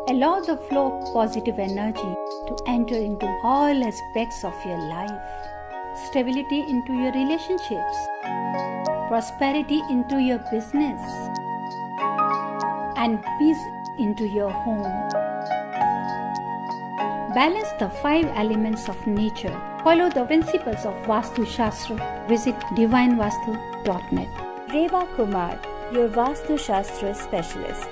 Allow the flow of positive energy to enter into all aspects of your life. Stability into your relationships. Prosperity into your business. And peace into your home. Balance the 5 elements of nature. Follow the principles of Vastu Shastra. Visit divinevastu.net. Reva Kumar, your Vastu Shastra specialist.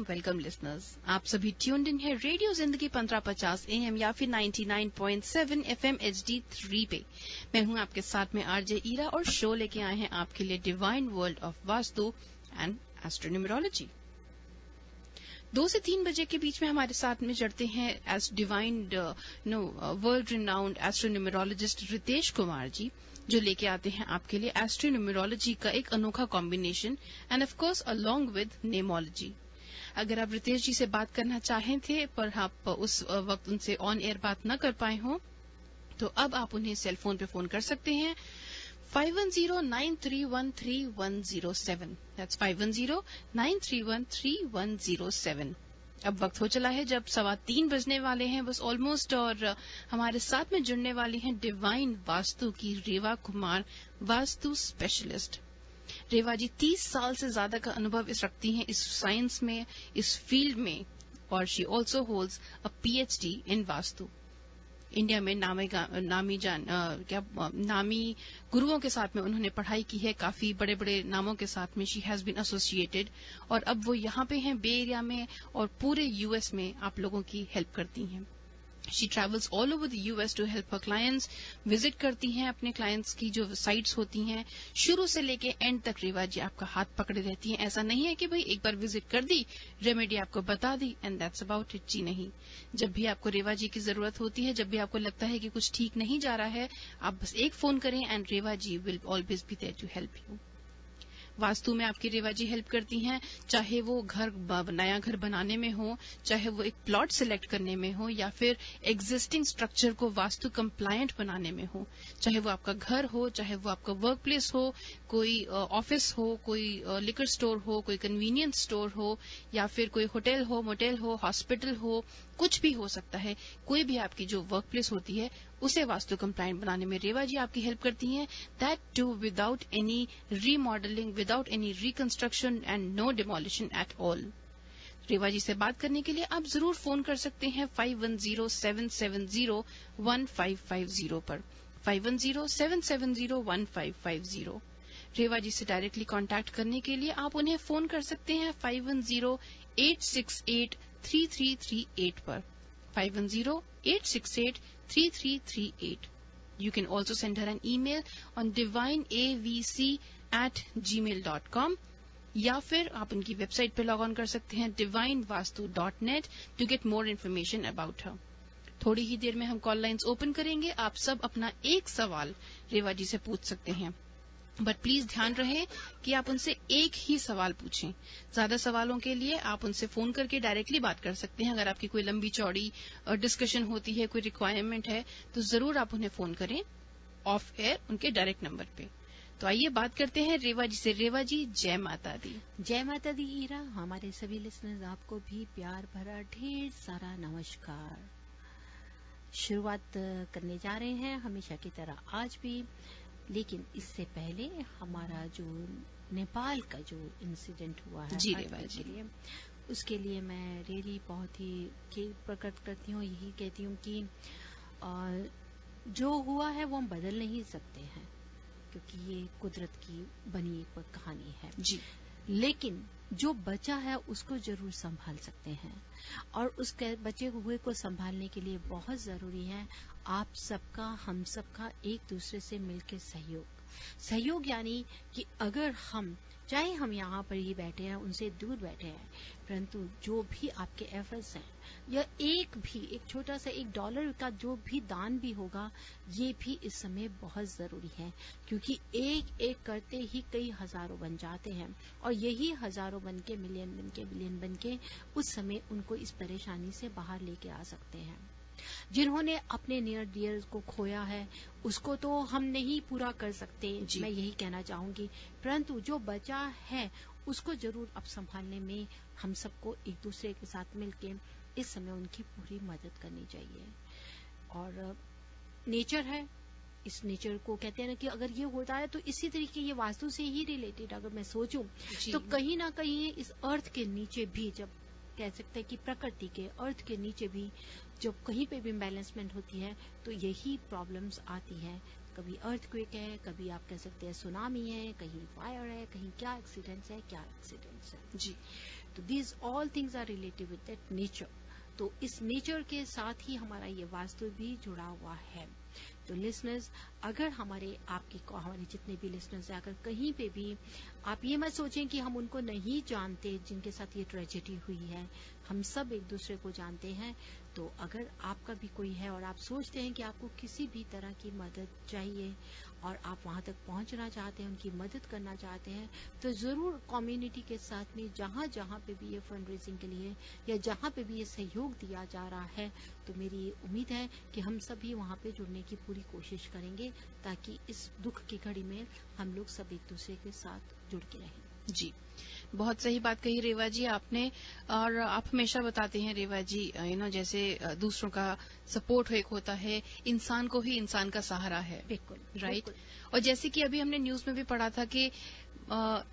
Welcome listeners. आप सभी tuned in है radio जिंदगी 1550 AM या फिर 99.7 FM HD3 पे। मैं हूं आपके साथ में आरजे ईरा और शो लेके आए हैं आपके लिए divine world of Vastu and astronumerology. 2 से 3 बजे के बीच में हमारे साथ में जुड़ते हैं as divine world renowned astronumerologist Ritesh Kumar ji, जो लेके आते हैं आपके लिए एस्ट्रोन्यूमरोलॉजी का एक अनोखा combination and of course along with nameology. अगर आप रितेश जी से बात करना चाहें थे पर आप उस वक्त उनसे ऑन एयर बात न कर पाए हों, तो अब आप उन्हें सेल फोन पे फोन कर सकते हैं 510-931-3107। दैट्स 510-931-3107। अब वक्त हो चला है जब 3:15 बजने वाले हैं बस ऑलमोस्ट, और हमारे साथ में जुड़ने वाली हैं डिवाइन वास्तु की रेवा कुमार, वास्तु स्पेशलिस्ट। रेवा जी 30 साल से ज्यादा का अनुभव रखती हैं इस साइंस में, इस फील्ड में, और she also holds a PhD in vastu. India में नामी गुरुओं के साथ में उन्होंने पढ़ाई की है, काफी बड़े बड़े नामों के साथ में शी हैज बीन एसोसिएटेड, और अब वो यहाँ पे हैं बे एरिया में और पूरे US में आप लोगों की हेल्प करती हैं। She travels all over the US to help her clients, visit करती हैं अपने क्लाइंट्स की जो साइट्स होती हैं, शुरू से लेके एंड तक रेवा जी आपका हाथ पकड़े रहती हैं। ऐसा नहीं है कि भाई एक बार विजिट कर दी, रेमेडी आपको बता दी एंड दैट्स अबाउट इट। जी नहीं, जब भी आपको रेवा जी की जरूरत होती है, जब भी आपको लगता है कि कुछ ठीक नहीं जा रहा है, आप बस एक फोन करें and Reva ji will always be there to help you. Vastu में आपकी रेवा जी हेल्प करती हैं, चाहे वो नया घर बनाने में हो, चाहे वो एक प्लॉट सिलेक्ट करने में हो, या फिर एग्जिस्टिंग स्ट्रक्चर को वास्तु कंप्लायंट बनाने में हो, चाहे वो आपका घर हो, चाहे वो आपका वर्क प्लेस हो, कोई ऑफिस हो, कोई लिकर स्टोर हो, कोई कन्वीनियंस स्टोर हो, या फिर कोई होटल हो, मोटेल हो, हॉस्पिटल हो, कुछ भी हो सकता है। कोई भी आपकी जो वर्क प्लेस होती है उसे वास्तु कंप्लायंट बनाने में रेवा जी आपकी हेल्प करती हैं, that too without any remodelling, without any reconstruction and no demolition at all. Reva ji से बात करने के लिए आप जरूर फोन कर सकते हैं 510-770-1550 पर, 510-770-1550। रेवा जी से डायरेक्टली कांटेक्ट करने के लिए आप उन्हें फोन कर सकते हैं 510-868-3338 पर, 510-868-3338. You can also send her an email on divineavc@gmail.com, या फिर आप उनकी वेबसाइट पर लॉग ऑन कर सकते हैं divinevastu.net to get more information about her. थोड़ी ही देर में हम कॉल लाइंस ओपन करेंगे, आप सब अपना एक सवाल रेवा जी से पूछ सकते हैं, बट प्लीज ध्यान रहे कि आप उनसे एक ही सवाल पूछें। ज्यादा सवालों के लिए आप उनसे फोन करके डायरेक्टली बात कर सकते हैं। अगर आपकी कोई लंबी चौड़ी डिस्कशन होती है, कोई रिक्वायरमेंट है, तो जरूर आप उन्हें फोन करें ऑफ एयर उनके डायरेक्ट नंबर पे। तो आइए बात करते हैं रेवा जी से। रेवा जी, जय माता दी। जय माता दी ईरा। हमारे सभी लिसनर्स आपको भी प्यार भरा ढेर सारा नमस्कार। शुरुआत करने जा रहे हैं हमेशा की तरह आज भी लेकिन इससे पहले हमारा जो नेपाल का जो इंसिडेंट हुआ है जी, earthquake के लिए, उसके लिए मैं रियली बहुत ही प्रकट करती हूँ, यही कहती हूँ कि जो हुआ है वो हम बदल नहीं सकते हैं, क्योंकि ये कुदरत की बनी एक कहानी है जी। लेकिन जो बचा है उसको जरूर संभाल सकते हैं, और उसके बचे हुए को संभालने के लिए बहुत जरूरी है आप सबका, हम सबका एक दूसरे से मिलकर सहयोग यानी कि अगर हम चाहे हम यहाँ पर ही बैठे हैं, उनसे दूर बैठे हैं, परंतु जो भी आपके एफर्ट्स हैं या एक छोटा सा $1 का जो भी दान भी होगा, ये भी इस समय बहुत जरूरी है, क्योंकि एक करते ही कई हजारों बन जाते हैं, और यही हजारों बन के मिलियन बन के बिलियन बन के उस समय उनको इस परेशानी से बाहर लेके आ सकते हैं। जिन्होंने अपने नियर डियर को खोया है उसको तो हम नहीं पूरा कर सकते, मैं यही कहना चाहूंगी, परंतु जो बचा है उसको जरूर अब संभालने में हम सबको एक दूसरे के साथ मिलके इस समय उनकी पूरी मदद करनी चाहिए। और नेचर है, इस नेचर को कहते हैं ना कि अगर ये होता है तो इसी तरीके ये वास्तु से ही रिलेटेड अगर मैं सोचूं तो कहीं ना कहीं इस अर्थ के नीचे भी, जब कह सकते हैं कि प्रकृति के अर्थ के नीचे भी जब कहीं पे भी इम्बैलेंसमेंट होती है तो यही प्रॉब्लम्स आती है। कभी अर्थक्वेक है, कभी आप कह सकते हैं सुनामी है, कहीं फायर है, कहीं क्या एक्सीडेंट्स है जी। तो these all things are related with that nature. तो इस नेचर के साथ ही हमारा ये वास्तु भी जुड़ा हुआ है। तो लिसनर्स, अगर हमारे जितने भी लिसनर्स हैं, अगर कहीं पे भी आप ये मत सोचें कि हम उनको नहीं जानते जिनके साथ ये ट्रेजेडी हुई है, हम सब एक दूसरे को जानते हैं। तो अगर आपका भी कोई है और आप सोचते हैं कि आपको किसी भी तरह की मदद चाहिए और आप वहां तक पहुंचना चाहते हैं, उनकी मदद करना चाहते हैं, तो जरूर कम्युनिटी के साथ में जहां जहां पे भी ये फंड रेजिंग के लिए या जहां पे भी ये सहयोग दिया जा रहा है, तो मेरी उम्मीद है कि हम सभी वहां पे जुड़ने की पूरी कोशिश करेंगे, ताकि इस दुख की घड़ी में हम लोग सब एक दूसरे के साथ जुड़ के रहें। जी, बहुत सही बात कही रेवा जी आपने। और आप हमेशा बताते हैं रेवा जी, जैसे दूसरों का सपोर्ट एक होता है, इंसान को ही इंसान का सहारा है। बिल्कुल राइट। और जैसे कि अभी हमने न्यूज में भी पढ़ा था कि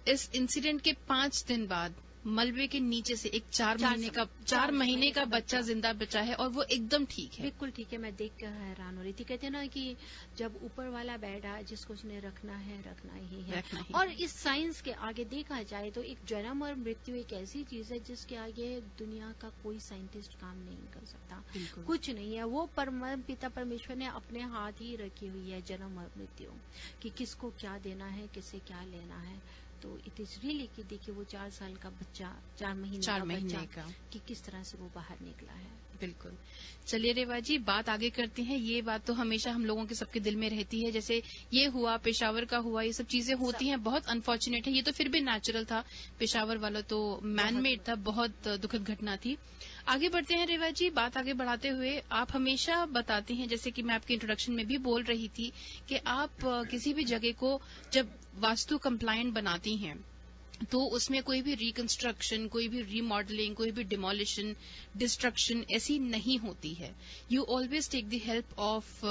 इस इंसिडेंट के 5 दिन बाद मलबे के नीचे से एक 4 महीने का बच्चा जिंदा बचा है, और वो एकदम ठीक है। बिल्कुल ठीक है, मैं देख कर हैरान हो रही थी। कहते हैं ना कि जब ऊपर वाला बैठा है, जिसको उसने रखना ही है। और इस साइंस के आगे देखा जाए तो एक जन्म और मृत्यु एक ऐसी चीज है जिसके आगे दुनिया का कोई साइंटिस्ट काम नहीं कर सकता, कुछ नहीं है। वो पिता परमेश्वर ने अपने हाथ ही रखी हुई है जन्म और मृत्यु, कि किसको क्या देना है, किससे क्या लेना है। तो इट इज रियली कि देखिए वो 4 साल का बच्चा, 4 महीने का कि किस तरह से वो बाहर निकला है। बिल्कुल। चलिए रेवा जी, बात आगे करते हैं। ये बात तो हमेशा हम लोगों के सबके दिल में रहती है, जैसे ये हुआ, पेशावर का हुआ, ये सब चीजें होती हैं, बहुत अनफॉर्चुनेट है। ये तो फिर भी नेचुरल था, पेशावर वाला तो मैन मेड था, बहुत दुखद घटना थी। आगे बढ़ते हैं रेवा जी, बात आगे बढ़ाते हुए आप हमेशा बताते हैं, जैसे कि मैं आपके इंट्रोडक्शन में भी बोल रही थी, कि आप किसी भी जगह को जब वास्तु कंप्लायंट बनाती हैं तो उसमें कोई भी रिकंस्ट्रक्शन, कोई भी रीमॉडलिंग, कोई भी डिमोलिशन, डिस्ट्रक्शन ऐसी नहीं होती है। You always take the help of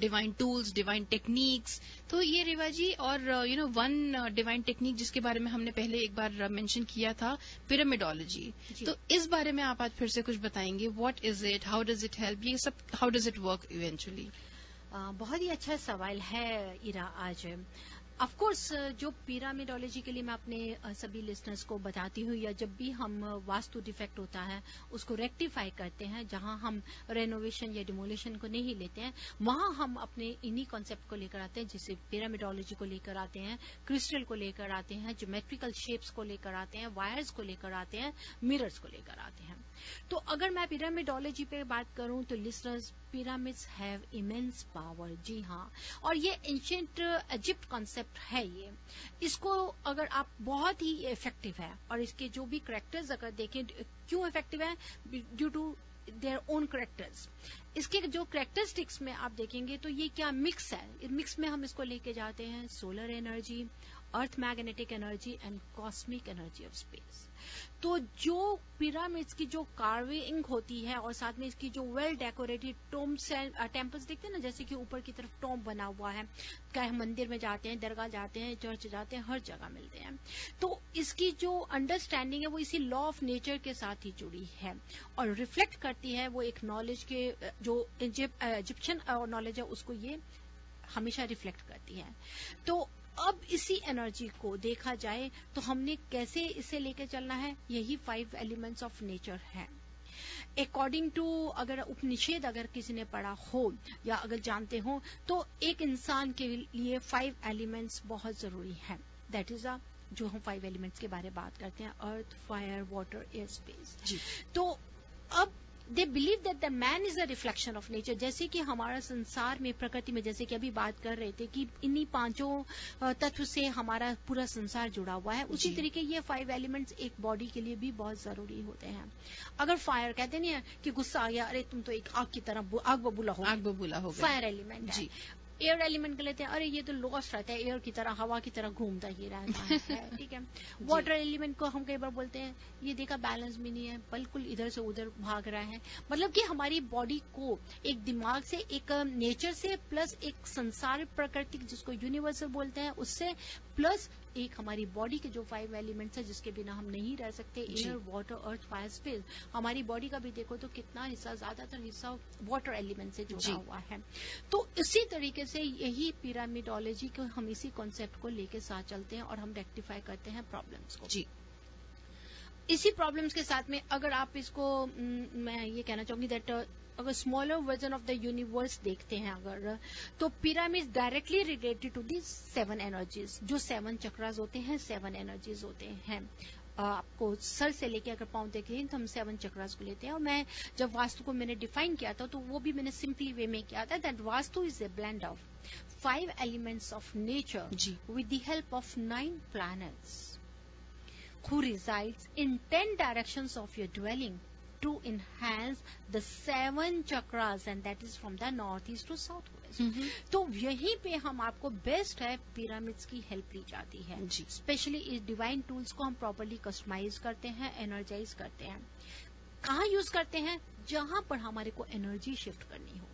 divine tools, divine techniques. तो ये रेवा जी, और वन डिवाइन टेक्निक जिसके बारे में हमने पहले एक बार मेंशन किया था, पिरामिडोलॉजी। तो इस बारे में आप आज फिर से कुछ बताएंगे, what is it, how does it help, ये सब how does it work eventually? बहुत ही अच्छा सवाल है इरा आज। ऑफ कोर्स जो पिरामिडोलॉजी के लिए मैं अपने सभी लिसनर्स को बताती हूँ, या जब भी हम वास्तु डिफेक्ट होता है उसको रेक्टिफाई करते हैं, जहां हम रेनोवेशन या डिमोलिशन को नहीं लेते हैं, वहां हम अपने इन्हीं कॉन्सेप्ट को लेकर आते हैं, जैसे पिरामिडोलॉजी को लेकर आते हैं, क्रिस्टल को लेकर आते हैं, ज्योमेट्रिकल शेप्स को लेकर आते हैं, वायर्स को लेकर आते हैं, मिरर्स को लेकर आते हैं। तो अगर मैं पिरामिडोलॉजी पे बात करूं तो listeners, pyramids have immense power. जी हाँ, और ये एंशिएंट इजिप्ट कॉन्सेप्ट है। ये इसको अगर आप बहुत ही इफेक्टिव है, और इसके जो भी करेक्टर्स अगर देखें, क्यों इफेक्टिव है, due to their own characters. इसके जो करेक्टरिस्टिक्स में आप देखेंगे तो ये क्या मिक्स है, मिक्स में हम इसको लेके जाते हैं solar energy earth magnetic energy and cosmic energy of space. तो जो पिरामिड्स की जो कार्विंग होती है और साथ में इसकी जो well decorated Tombs and temples देखते हैं ना, जैसे कि ऊपर की तरफ टोम्ब बना हुआ है, चाहे हम मंदिर में जाते हैं, दरगाह जाते हैं, चर्च जाते हैं, हर जगह मिलते हैं। तो इसकी जो अंडरस्टैंडिंग है वो इसी लॉ ऑफ नेचर के साथ ही जुड़ी है और रिफ्लेक्ट करती है वो एक नॉलेज के जो इजिप्शियन नॉलेज है उसको ये हमेशा रिफ्लेक्ट करती है। तो अब इसी एनर्जी को देखा जाए तो हमने कैसे इसे लेकर चलना है, यही 5 एलिमेंट्स ऑफ नेचर है। अकॉर्डिंग टू अगर उपनिषद अगर किसी ने पढ़ा हो या अगर जानते हो तो एक इंसान के लिए 5 एलिमेंट्स बहुत जरूरी है। दैट इज जो हम 5 एलिमेंट्स के बारे में बात करते हैं, अर्थ, फायर, वाटर, एयर, स्पेस। तो अब they believe that the man is a reflection of nature. जैसे कि हमारा संसार में प्रकृति में जैसे कि अभी बात कर रहे थे कि इन्हीं 5 तत्व से हमारा पूरा संसार जुड़ा हुआ है, उसी तरीके ये 5 एलिमेंट्स एक बॉडी के लिए भी बहुत जरूरी होते हैं। अगर फायर कहते नहीं है कि गुस्सा आ गया, अरे तुम तो एक आग की तरह आग बबूला हो, फायर एलिमेंट है। एयर एलिमेंट के लेते हैं, अरे ये तो लॉस्ट रहता है, एयर की तरह, हवा की तरह घूमता ही रहता है। ठीक है। वाटर एलिमेंट को हम कई बार बोलते हैं ये देखा बैलेंस भी नहीं है, बिल्कुल इधर से उधर भाग रहा है। मतलब कि हमारी बॉडी को एक दिमाग से, एक नेचर से, प्लस एक संसार प्रकृति जिसको यूनिवर्सल बोलते हैं उससे, प्लस एक हमारी बॉडी के जो 5 एलिमेंट्स है जिसके बिना हम नहीं रह सकते, एयर, वाटर, अर्थ, फायर, स्पेस। हमारी बॉडी का भी देखो तो कितना हिस्सा, ज्यादातर हिस्सा वाटर एलिमेंट से जुड़ा हुआ है। तो इसी तरीके से यही पिरामिडोलॉजी को हम इसी कॉन्सेप्ट को लेके साथ चलते हैं और हम रेक्टिफाई करते हैं प्रॉब्लम्स को। इसी प्रॉब्लम्स के साथ में अगर आप इसको मैं ये कहना चाहूंगी दैट अगर smaller version of the universe देखते हैं अगर, तो pyramid directly related to the 7 energies. जो 7 चक्रास होते हैं 7 एनर्जीज होते हैं। आपको सर से लेके अगर पांव देखें तो हम 7 चक्रास को लेते हैं। और मैं जब वास्तु को मैंने डिफाइन किया था तो वो भी मैंने सिंपली वे में किया था that vastu is a blend of 5 elements of nature with the help of 9 planets who resides in 10 directions of your dwelling to enhance the 7 chakras, and that is from the northeast to southwest. तो यहीं पे हम आपको best है pyramids की help ली जाती है। Specially इस डिवाइन टूल्स को हम प्रॉपरली कस्टमाइज करते हैं, एनर्जाइज करते हैं। कहाँ यूज करते हैं? जहां पर हमारे को एनर्जी शिफ्ट करनी हो।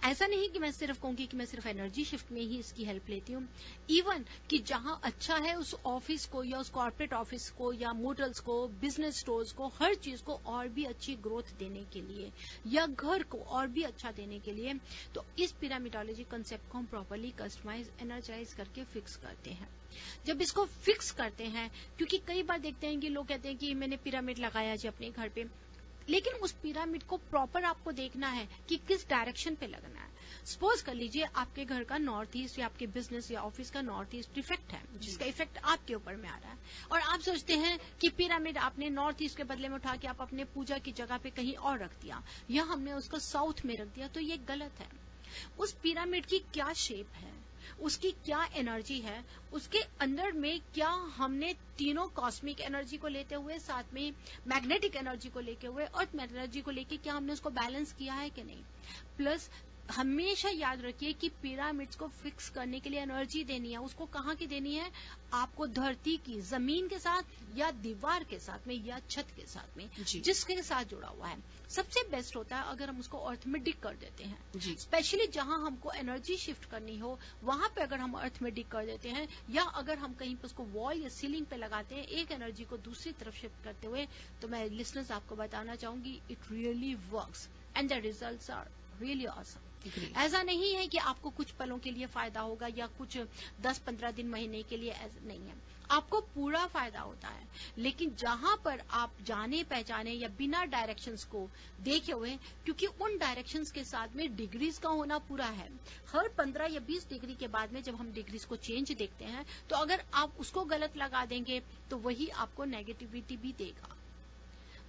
ऐसा नहीं कि मैं सिर्फ कहूंगी कि मैं सिर्फ एनर्जी शिफ्ट में ही इसकी हेल्प लेती हूँ। इवन कि जहां अच्छा है उस ऑफिस को या उस कॉर्पोरेट ऑफिस को या मोटल्स को, बिजनेस स्टोर्स को, हर चीज को और भी अच्छी ग्रोथ देने के लिए या घर को और भी अच्छा देने के लिए, तो इस पिरामिडोलॉजी कंसेप्ट को हम प्रॉपरली कस्टमाइज, एनर्जाइज करके फिक्स करते हैं। जब इसको फिक्स करते हैं, क्योंकि कई बार देखते हैं कि लोग कहते हैं कि मैंने पिरामिड लगाया जी अपने घर पे, लेकिन उस पिरामिड को प्रॉपर आपको देखना है कि किस डायरेक्शन पे लगना है। सपोज कर लीजिए आपके घर का नॉर्थ ईस्ट या आपके बिजनेस या ऑफिस का नॉर्थ ईस्ट इफेक्ट है, जिसका इफेक्ट आपके ऊपर में आ रहा है, और आप सोचते हैं कि पिरामिड आपने नॉर्थ ईस्ट के बदले में उठा के आप अपने पूजा की जगह पे कहीं और रख दिया या हमने उसको साउथ में रख दिया, तो ये गलत है। उस पिरामिड की क्या शेप है, उसकी क्या एनर्जी है, उसके अंदर में क्या हमने तीनों कॉस्मिक एनर्जी को लेते हुए, साथ में मैग्नेटिक एनर्जी को लेते हुए, अर्थ एनर्जी को लेके क्या हमने उसको बैलेंस किया है कि नहीं। प्लस हमेशा याद रखिए कि पिरामिड्स को फिक्स करने के लिए एनर्जी देनी है, उसको कहाँ की देनी है? आपको धरती की, जमीन के साथ या दीवार के साथ में या छत के साथ में, जिसके साथ जुड़ा हुआ है। सबसे बेस्ट होता है अगर हम उसको अर्थमेटिक कर देते हैं। स्पेशली जहां हमको एनर्जी शिफ्ट करनी हो वहां पे अगर हम अर्थमेटिक कर देते हैं, या अगर हम कहीं पे उसको वॉल या सीलिंग पे लगाते हैं एक एनर्जी को दूसरी तरफ शिफ्ट करते हुए, तो मैं लिसनर्स आपको बताना चाहूंगी it really works and the results are really awesome. ऐसा नहीं है कि आपको कुछ पलों के लिए फायदा होगा या कुछ 10-15 दिन, महीने के लिए, ऐसा नहीं है। आपको पूरा फायदा होता है। लेकिन जहां पर आप जाने पहचाने या बिना डायरेक्शंस को देखे हुए, क्योंकि उन डायरेक्शंस के साथ में डिग्रीज का होना पूरा है। हर 15 या 20 डिग्री के बाद में जब हम डिग्रीज को चेंज देखते हैं, तो अगर आप उसको गलत लगा देंगे तो वही आपको नेगेटिविटी भी देगा।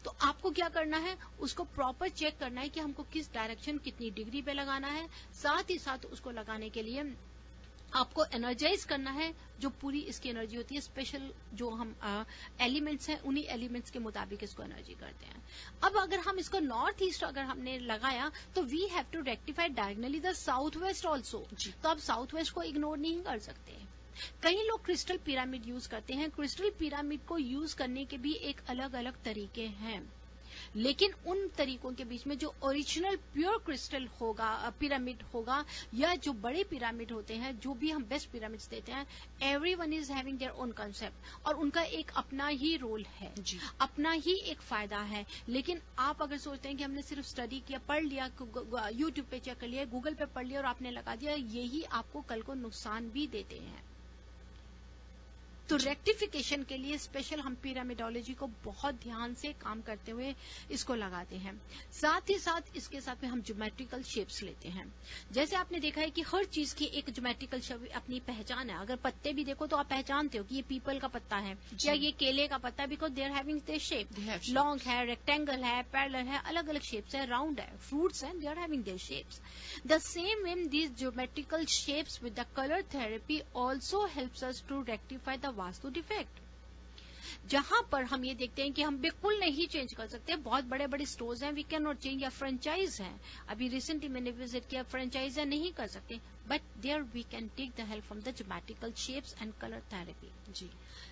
तो आपको क्या करना है? उसको प्रॉपर चेक करना है कि हमको किस डायरेक्शन, कितनी डिग्री पे लगाना है। साथ ही साथ उसको लगाने के लिए आपको एनर्जाइज करना है, जो पूरी इसकी एनर्जी होती है। स्पेशल जो हम एलिमेंट्स हैं, उन्हीं एलिमेंट्स के मुताबिक इसको एनर्जी करते हैं। अब अगर हम इसको नॉर्थ ईस्ट अगर हमने लगाया, तो we have to rectify diagonally the south west also. तो आप साउथ वेस्ट को इग्नोर नहीं कर सकते। कई लोग क्रिस्टल पिरामिड यूज करते हैं। क्रिस्टल पिरामिड को यूज करने के भी एक अलग अलग तरीके हैं, लेकिन उन तरीकों के बीच में जो ओरिजिनल प्योर क्रिस्टल होगा, पिरामिड होगा, या जो बड़े पिरामिड होते हैं, जो भी हम बेस्ट पिरामिड्स देते हैं, everyone is having their own concept, और उनका एक अपना ही रोल है, अपना ही एक फायदा है। लेकिन आप अगर सोचते हैं कि हमने सिर्फ स्टडी किया, पढ़ लिया, यूट्यूब पे चेक कर लिया, गूगल पे पढ़ लिया और आपने लगा दिया, यही आपको कल को नुकसान भी देते हैं। तो रेक्टिफिकेशन के लिए स्पेशल हम पिरामिडोलॉजी को बहुत ध्यान से काम करते हुए इसको लगाते हैं। साथ ही साथ इसके साथ में हम ज्योमेट्रिकल शेप्स लेते हैं। जैसे आपने देखा है कि हर चीज की एक ज्योमेट्रिकल शेप अपनी पहचान है। अगर पत्ते भी देखो तो आप पहचानते हो कि ये पीपल का पत्ता है या ये केले का पत्ता, because they are having their shape. Long है, रेक्टेंगल है, पैरेलल है, अलग अलग शेप्स है, राउंड है, फ्रूट्स हैं, they are having their shapes. The same way these geometrical shapes with the colour therapy also helps us to rectify the vastu defect. जहां पर हम ये देखते हैं कि हम बिल्कुल नहीं चेंज कर सकते, बहुत बड़े बड़े स्टोर्स हैं, वी कैन नॉट चेंज, या फ्रेंचाइज है, अभी रिसेंटली मैंने विजिट किया, फ्रेंचाइज है, नहीं कर सकते, but there we can take the help from the geometrical shapes and colour therapy. जी।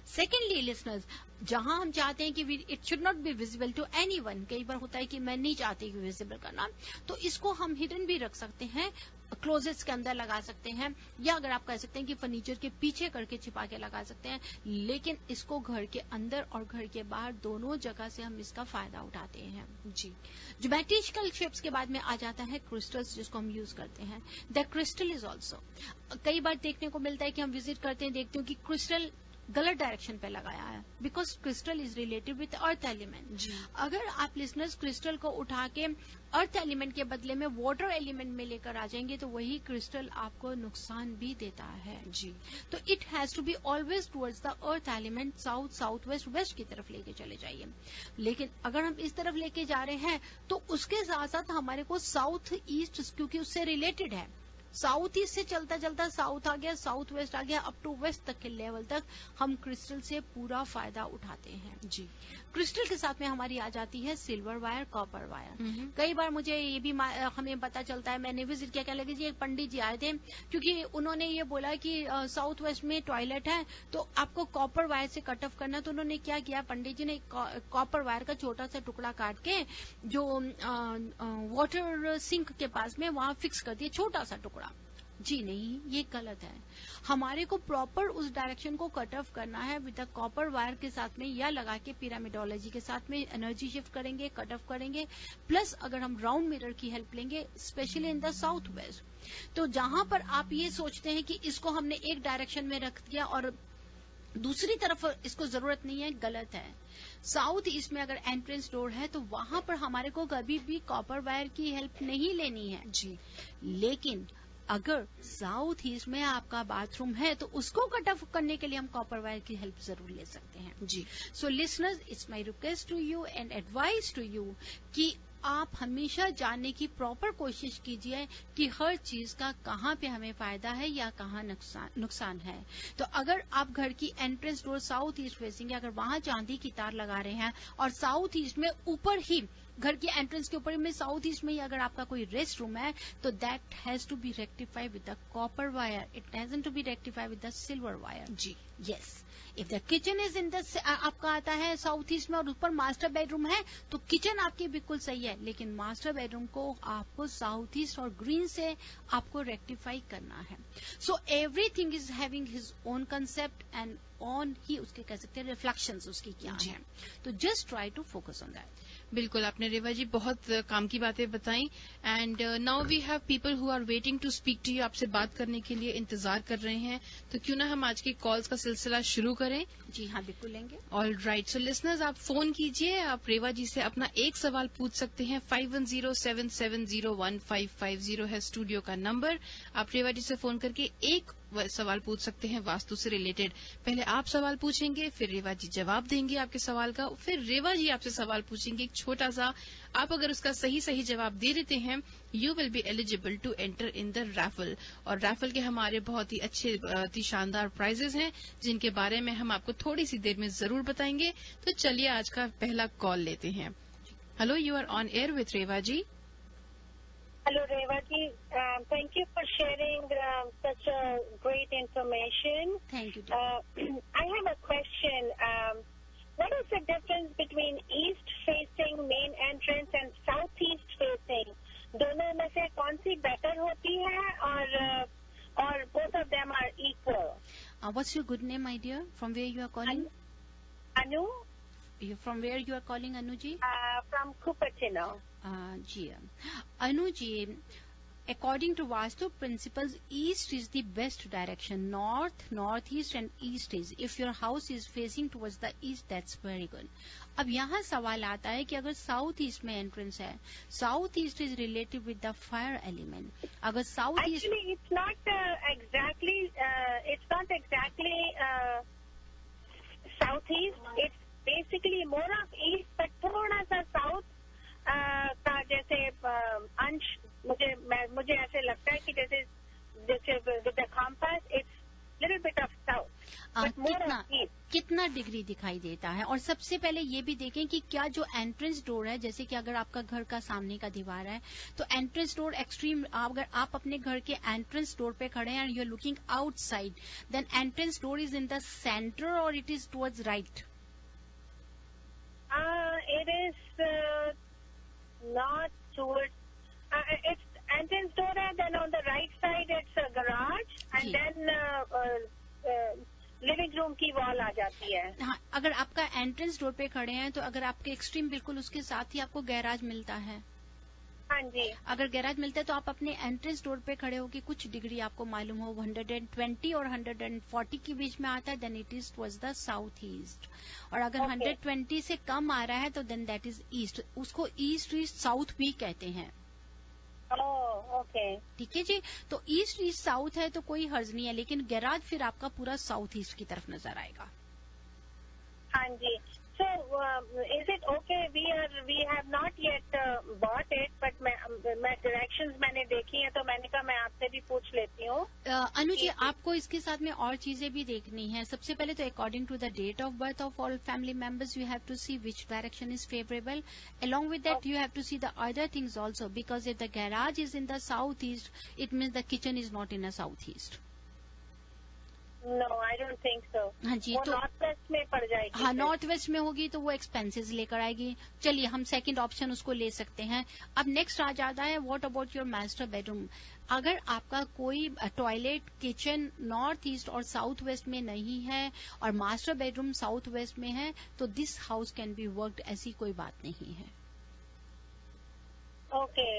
सेकेंडली लिसनर्स, जहां हम चाहते हैं कि it should not be visible to anyone, कई बार होता है कि मैं नहीं चाहती कि विजिबल करना, तो इसको हम हिडन भी रख सकते हैं, क्लोजेट्स के अंदर लगा सकते हैं, या अगर आप कह सकते हैं कि फर्नीचर के पीछे करके छिपा के लगा सकते हैं, लेकिन इसको घर के अंदर और घर के बाहर दोनों जगह से हम इसका फायदा उठाते हैं। जी। ज्योमेट्रिकल शेप्स के बाद में आ जाता है क्रिस्टल्स, जिसको हम यूज करते हैं। द क्रिस्टल इज ऑल्सो, कई बार देखने को मिलता है कि हम विजिट करते हैं, देखते हो कि क्रिस्टल गलत डायरेक्शन पे लगाया है, because crystal is related with earth element. अगर आप लिसनर्स क्रिस्टल को उठा के अर्थ एलिमेंट के बदले में वाटर एलिमेंट में लेकर आ जाएंगे तो वही क्रिस्टल आपको नुकसान भी देता है। जी। तो it has to be always towards the earth element, south, south west, west की तरफ लेके चले जाइए। लेकिन अगर हम इस तरफ लेके जा रहे हैं तो उसके साथ साथ हमारे को साउथ ईस्ट, क्योंकि उससे रिलेटेड है, साउथ ईस्ट से चलता चलता साउथ आ गया, साउथ वेस्ट आ गया, अप टू वेस्ट तक के लेवल तक हम क्रिस्टल से पूरा फायदा उठाते हैं। जी। क्रिस्टल के साथ में हमारी आ जाती है सिल्वर वायर, कॉपर वायर। कई बार मुझे ये भी हमें पता चलता है, मैंने विजिट किया, क्या लगे जी, एक पंडित जी आए थे, क्योंकि उन्होंने ये बोला कि साउथ वेस्ट में टॉयलेट है तो आपको कॉपर वायर से कट ऑफ करना, तो उन्होंने क्या किया, पंडित जी ने कॉपर वायर का छोटा सा टुकड़ा काट के जो वाटर सिंक के पास में वहां फिक्स कर दिया, छोटा सा टुकड़ा। जी नहीं, ये गलत है। हमारे को प्रॉपर उस डायरेक्शन को कट ऑफ करना है विद द कॉपर वायर के साथ में, या लगा के पिरामिडोलॉजी के साथ में एनर्जी शिफ्ट करेंगे, कट ऑफ करेंगे। प्लस अगर हम राउंड मिरर की हेल्प लेंगे, specially in the south waste, तो जहां पर आप ये सोचते हैं कि इसको हमने एक डायरेक्शन में रख दिया और दूसरी तरफ इसको जरूरत नहीं है, गलत है। साउथ ईस्ट में अगर एंट्रेंस डोर है तो वहां पर हमारे को कभी भी कॉपर वायर की हेल्प नहीं लेनी है। जी। लेकिन अगर साउथ ईस्ट में आपका बाथरूम है तो उसको कट ऑफ करने के लिए हम कॉपर वायर की हेल्प जरूर ले सकते हैं। जी। So listeners, it's my request to you and advice to you कि आप हमेशा जानने की प्रॉपर कोशिश कीजिए कि हर चीज का कहाँ पे हमें फायदा है या कहाँ नुकसान है। तो अगर आप घर की entrance door south east facing है, अगर वहां चांदी की तार लगा रहे हैं और साउथ ईस्ट में ऊपर ही घर की एंट्रेंस के ऊपर में साउथ ईस्ट में ही अगर आपका कोई रेस्ट रूम है, तो that has to be rectified with the copper wire, it hasn't to be rectified with the silver wire. जी। Yes. If the kitchen is in the, आपका आता है साउथ ईस्ट में और ऊपर मास्टर बेडरूम है, तो किचन आपकी बिल्कुल सही है, लेकिन मास्टर बेडरूम को आपको साउथ ईस्ट और ग्रीन से आपको रेक्टिफाई करना है। So everything is having his own concept and on ही उसके कह सकते हैं रिफ्लेक्शंस उसकी क्या है, तो just try to focus on that. बिल्कुल, आपने रेवा जी बहुत काम की बातें बताई। And now we have people who are waiting to speak to you, आपसे बात करने के लिए इंतजार कर रहे हैं, तो क्यों ना हम आज की कॉल्स का सिलसिला शुरू करें। जी हाँ, बिल्कुल लेंगे। ऑल राइट, सो लिसनर्स, आप फोन कीजिए, आप रेवा जी से अपना एक सवाल पूछ सकते हैं। 5107701550 है स्टूडियो का नंबर। आप रेवा जी से फोन करके एक सवाल पूछ सकते हैं वास्तु से रिलेटेड। पहले आप सवाल पूछेंगे, फिर रेवा जी जवाब देंगे आपके सवाल का, फिर रेवा जी आपसे सवाल पूछेंगे एक छोटा सा। आप अगर उसका सही जवाब दे देते हैं, you will be eligible to enter in the raffle. और रैफल के हमारे बहुत ही अच्छे, बहुत ही शानदार प्राइजेस हैं, जिनके बारे में हम आपको थोड़ी सी देर में जरूर बताएंगे। तो चलिए आज का पहला कॉल लेते हैं। Hello, you are on air with Reva ji. Hello, Revaji. Thank you for sharing such great information. Thank you, dear. I have a question. What is the difference between east-facing main entrance and southeast facing? दोनों में से कौन सी better होती है और both of them are equal? What's your good name, my dear? From where you are calling? Anu? From where you are calling, Anu ji? From Cupertino. Ji Anu ji, according to Vastu principles, east is the best direction. North, northeast and east is. If your house is facing towards the east, that's very good. अब यहाँ सवाल आता है कि अगर south east में entrance है, south east is related with the fire element. अगर south east Actually, it's not exactly southeast. It's basically more of east, but थोड़ा सा south का जैसे अंश मुझे ऐसे लगता है कि जैसे with the compass it's little bit of south. कितना डिग्री दिखाई देता है. और सबसे पहले ये भी देखें कि क्या जो एंट्रेंस डोर है, जैसे कि अगर आपका घर का सामने का दीवार है तो एंट्रेंस डोर एक्सट्रीम, अगर आप अपने घर के एंट्रेंस डोर पे खड़े हैं and you are looking outside, then entrance door is in the centre और it is towards right? It is not towards. It's entrance door, and then on the right side it's a garage, and then living room की wall आ जाती है. हाँ, अगर आपका entrance door पे खड़े हैं तो अगर आपके एक्सट्रीम बिल्कुल उसके साथ ही आपको गैराज मिलता है. हाँ जी. अगर गैराज मिलता है तो आप अपने एंट्रेंस डोर पे खड़े हो कि कुछ डिग्री आपको मालूम हो 120 और 140 के बीच में आता है, then it is towards the south east. और अगर 120 से कम आ रहा है तो देन दैट इज ईस्ट. उसको ईस्ट ईस्ट साउथ भी कहते हैं. ओके, ठीक है जी. तो ईस्ट ईस्ट साउथ है तो कोई हर्ज नहीं है, लेकिन गैराज फिर आपका पूरा साउथ ईस्ट की तरफ नजर आएगा. हाँ जी. So, is it okay? We have not yet bought it, but मैं directions मैंने देखी हैं तो मैंने कहा मैं आपसे भी पूछ लेती हूँ. अनु जी, आपको इसके साथ में और चीजें भी देखनी है. सबसे पहले तो according to the date of birth of all family members you have to see which direction is favourable. Along with that, you have to see the other things also, because if the garage is in the southeast, it means the kitchen is not in the southeast. No, I don't think so. हाँ जी, वो तो north west में पड़ जाएगी. हाँ, north west में होगी तो वो एक्सपेंसेस लेकर आएगी. चलिए हम सेकंड ऑप्शन उसको ले सकते हैं. अब नेक्स्ट आ जाता है what about your master bedroom. अगर आपका कोई टॉयलेट किचन नॉर्थ ईस्ट और साउथ वेस्ट में नहीं है और मास्टर बेडरूम साउथ वेस्ट में है तो this house can be worked. ऐसी कोई बात नहीं है. Okay,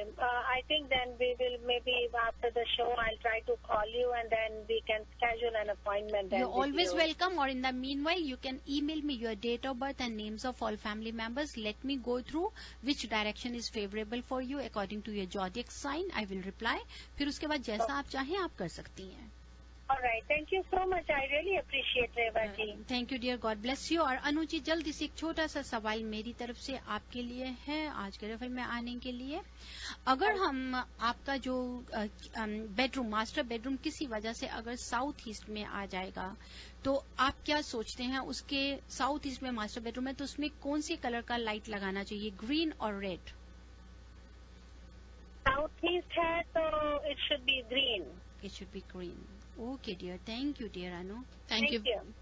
I think then we will maybe after the show I'll try to call you and then we can schedule an appointment. You're always welcome, or in the meanwhile you can email me your date of birth and names of all family members. Let me go through which direction is favorable for you according to your zodiac sign. I will reply. फिर उसके बाद जैसा आप चाहें आप कर सकती हैं. All right, thank you so much. I really appreciate Reva ji. Thank you dear, God bless you. और अनु जी, जल्दी से एक छोटा सा सवाल मेरी तरफ से आपके लिए है आज के रेफर में आने के लिए. अगर हम आपका जो बेडरूम मास्टर बेडरूम किसी वजह से अगर साउथ ईस्ट में आ जाएगा तो आप क्या सोचते हैं? उसके साउथ ईस्ट में मास्टर बेडरूम है तो उसमें कौन सी कलर का लाइट लगाना चाहिए, ग्रीन और रेड? साउथ ईस्ट है तो it should be green. It should be green. Okay dear, thank you dear Anu.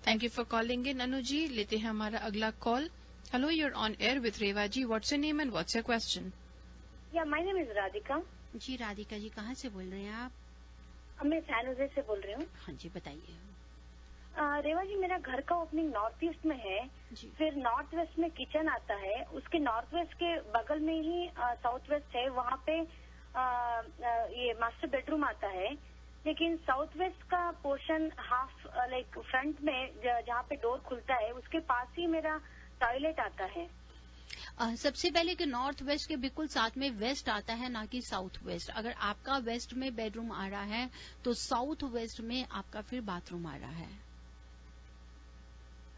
Thank you for calling in Anu ji. लेते हैं हमारा अगला call. Hello, you're on air with Reva ji. What's your name and what's your question? Yeah my name is Radhika. जी राधिका जी, कहाँ से बोल रहे हैं आप? मैं सैन होजे से बोल रही हूँ. हाँ जी, बताइए. रेवा जी, मेरा घर का ओपनिंग नॉर्थ ईस्ट में है. फिर नॉर्थ वेस्ट में किचन आता है. उसके नॉर्थ वेस्ट के बगल में ही साउथ वेस्ट है. वहाँ पे ये मास्टर बेडरूम आता है. लेकिन साउथ वेस्ट का पोर्शन हाफ लाइक फ्रंट में जहाँ पे डोर खुलता है उसके पास ही मेरा टॉयलेट आता है. सबसे पहले कि नॉर्थ वेस्ट के बिल्कुल साथ में वेस्ट आता है, ना कि साउथ वेस्ट. अगर आपका वेस्ट में बेडरूम आ रहा है तो साउथ वेस्ट में आपका फिर बाथरूम आ रहा है.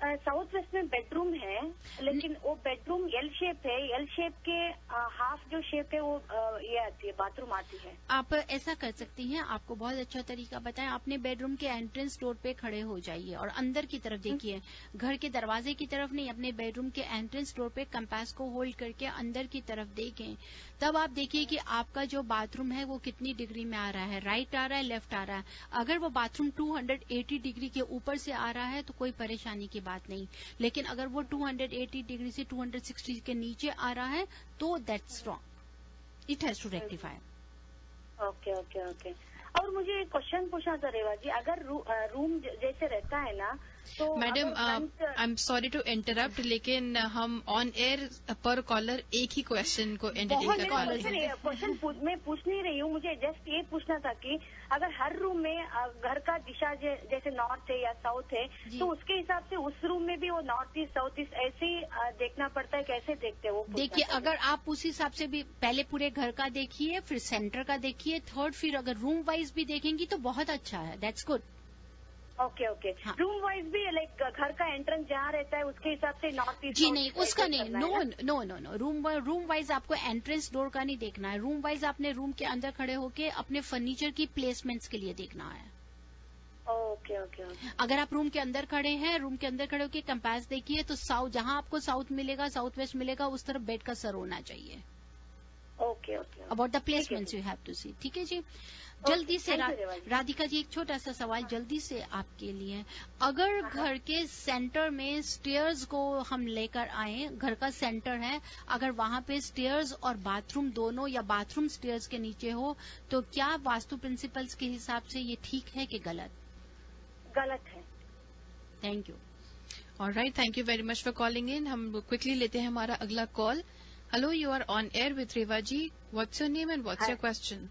साउथ वेस्ट में बेडरूम है, लेकिन वो बेडरूम एल शेप है। एल शेप के हाफ जो शेप है वो ये आती है, बाथरूम आती है। आप ऐसा कर सकती हैं, आपको बहुत अच्छा तरीका बताया। अपने बेडरूम के एंट्रेंस डोर पे खड़े हो जाइए और अंदर की तरफ देखिए, घर के दरवाजे की तरफ नहीं, अपने बेडरूम के एंट्रेंस डोर पे कंपास को होल्ड करके अंदर की तरफ देखें। तब आप देखिए कि आपका जो बाथरूम है वो कितनी डिग्री में आ रहा है, राइट आ रहा है, लेफ्ट आ रहा है। अगर वो बाथरूम 280 डिग्री के ऊपर से आ रहा है तो कोई परेशानी की बात नहीं, लेकिन अगर वो 280 डिग्री से 260 के नीचे आ रहा है तो that's wrong, it has to rectify. Okay okay okay. और मुझे एक क्वेश्चन पूछना था रेवा जी, अगर रूम जैसे रहता है ना तो madam I am sorry to interrupt, लेकिन हम ऑन एयर पर कॉलर एक ही क्वेश्चन को एंटरटेन कर पा रहे हैं। क्वेश्चन मैं पूछ नहीं रही हूँ, मुझे जस्ट ये पूछना था कि अगर हर रूम में घर का दिशा जैसे नॉर्थ है या साउथ है तो उसके हिसाब से उस रूम में भी वो नॉर्थ ईस्ट साउथ ईस्ट ऐसे ही देखना पड़ता है, कैसे देखते हैं वो? देखिए, अगर आप उस हिसाब से भी पहले पूरे घर का देखिए, फिर सेंटर का देखिए, थर्ड, फिर अगर रूम वाइज भी देखेंगी तो बहुत अच्छा है, दैट्स गुड। Okay okay. हाँ। रूम वाइज भी लाइक घर का एंट्रेंस जहाँ रहता है उसके हिसाब से नॉर्थ ईस्ट? जी नहीं, उसका नहीं, नो। रूम वाइज आपको एंट्रेंस डोर का नहीं देखना है। रूम वाइज आपने रूम के अंदर खड़े होके अपने फर्नीचर की प्लेसमेंट्स के लिए देखना है। Okay okay okay. अगर आप रूम के अंदर खड़े हैं, रूम के अंदर खड़े होकर कंपास देखिए तो साउथ, जहां आपको साउथ मिलेगा, साउथ वेस्ट मिलेगा, उस तरफ बेड का सर होना चाहिए। Okay okay. About the placements you have to see. ठीक है जी। जल्दी से राधिका जी, एक छोटा सा सवाल जल्दी से आपके लिए। अगर घर के सेंटर में स्टेयर्स को हम लेकर आए, घर का सेंटर है, अगर वहां पे स्टेयर्स और बाथरूम दोनों या बाथरूम स्टेयर्स के नीचे हो तो क्या वास्तु प्रिंसिपल्स के हिसाब से ये ठीक है कि गलत? गलत है। Thank you. Alright, thank you very much for calling in. हम क्विकली लेते हैं हमारा अगला call. Hello, you are on air with Reva ji. What's your name and what's your question?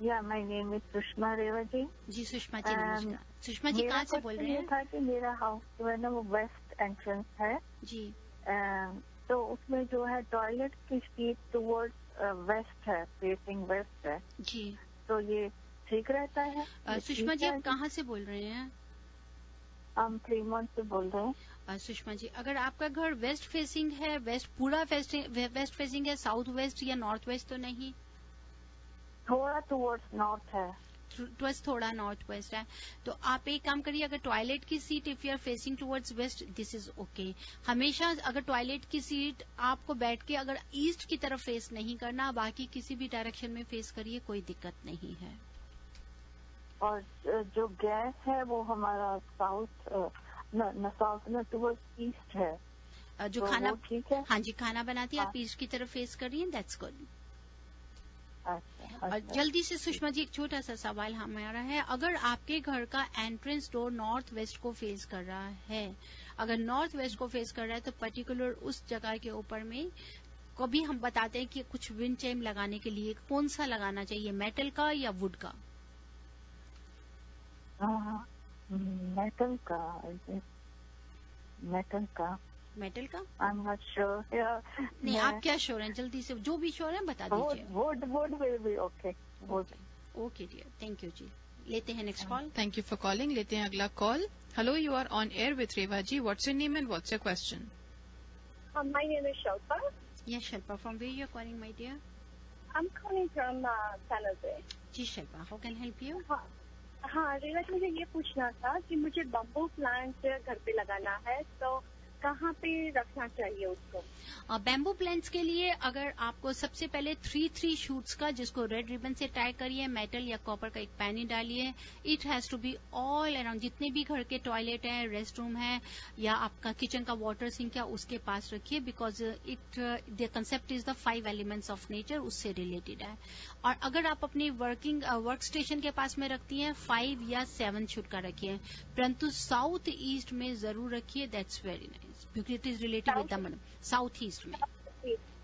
Yeah my name is Sushma Reva ji. जी सुषमा जी, नमस्कार। सुषमा जी कहाँ से बोल रहे हैं? था कि मेरा हाउस जो है ना वो वेस्ट एंट्रेंस है जी। तो उसमें जो है टॉयलेट की सीट टुवर्ड्स वेस्ट है, फेसिंग वेस्ट है जी। तो ये ठीक रहता है? सुषमा जी, आप कहाँ से बोल रहे हैं? हम फ्रीमॉन्ट से बोल रहे हैं। सुषमा जी, अगर आपका घर वेस्ट फेसिंग है, पूरा वेस्ट फेसिंग है, साउथ वेस्ट या नॉर्थ वेस्ट तो नहीं? थोड़ा टुवर्ड्स नॉर्थ है। थोड़ा नॉर्थ वेस्ट है तो आप एक काम करिए, अगर टॉयलेट की seat if you are facing towards west, this is okay. हमेशा अगर टॉयलेट की सीट आपको बैठ के अगर ईस्ट की तरफ फेस नहीं करना, बाकी किसी भी डायरेक्शन में फेस करिए, कोई दिक्कत नहीं है। और जो गैस है वो हमारा साउथ में टुवर्ड्स ईस्ट है। जो तो खाना ठीक है? हाँ जी, खाना बनाती है आप ईस्ट की तरफ फेस करिए, दैट्स गुड। और जल्दी से सुषमा जी, एक छोटा सा सवाल हमारा है। अगर आपके घर का एंट्रेंस डोर नॉर्थ वेस्ट को फेस कर रहा है, अगर नॉर्थ वेस्ट को फेस कर रहा है तो पर्टिकुलर उस जगह के ऊपर में कभी हम बताते हैं कि कुछ विंड चाइम लगाने के लिए कौन सा लगाना चाहिए, मेटल का या वुड का? मेटल का। मेटल का? I am not sure. नहीं, आप क्या श्योर हैं? जल्दी से जो भी श्योर है बता दीजिए। Would will be okay. Okay dear, thank you जी। लेते हैं next call. Thank you for calling. लेते हैं अगला call. Hello, you are on air with Reva ji. What's your name and what's your question? My name is Shilpa. Yes, Shilpa. From where you are calling, my dear? I'm calling from San Jose. जी Shilpa, how can I help you? हाँ रेवा जी, मुझे ये पूछना था कि मुझे bamboo plant घर पे लगाना है, तो कहाँ पे रखना चाहिए उसको? बैम्बू प्लांट्स के लिए अगर आपको सबसे पहले 3 शूट्स का, जिसको रेड रिबन से टाई करिए, मेटल या कॉपर का एक पैनी डालिए। It has to be all around, जितने भी घर के टॉयलेट है, रेस्ट रूम है या आपका किचन का वाटर सिंक है उसके पास रखिए, because the concept is the 5 elements of nature, उससे रिलेटेड है। और अगर आप अपनी वर्क स्टेशन के पास में रखती हैं 5 या 7 शूट का रखिए, परंतु साउथ ईस्ट में जरूर रखिए, दैट्स वेरी नाइस, क्योंकि it is related with the south east में।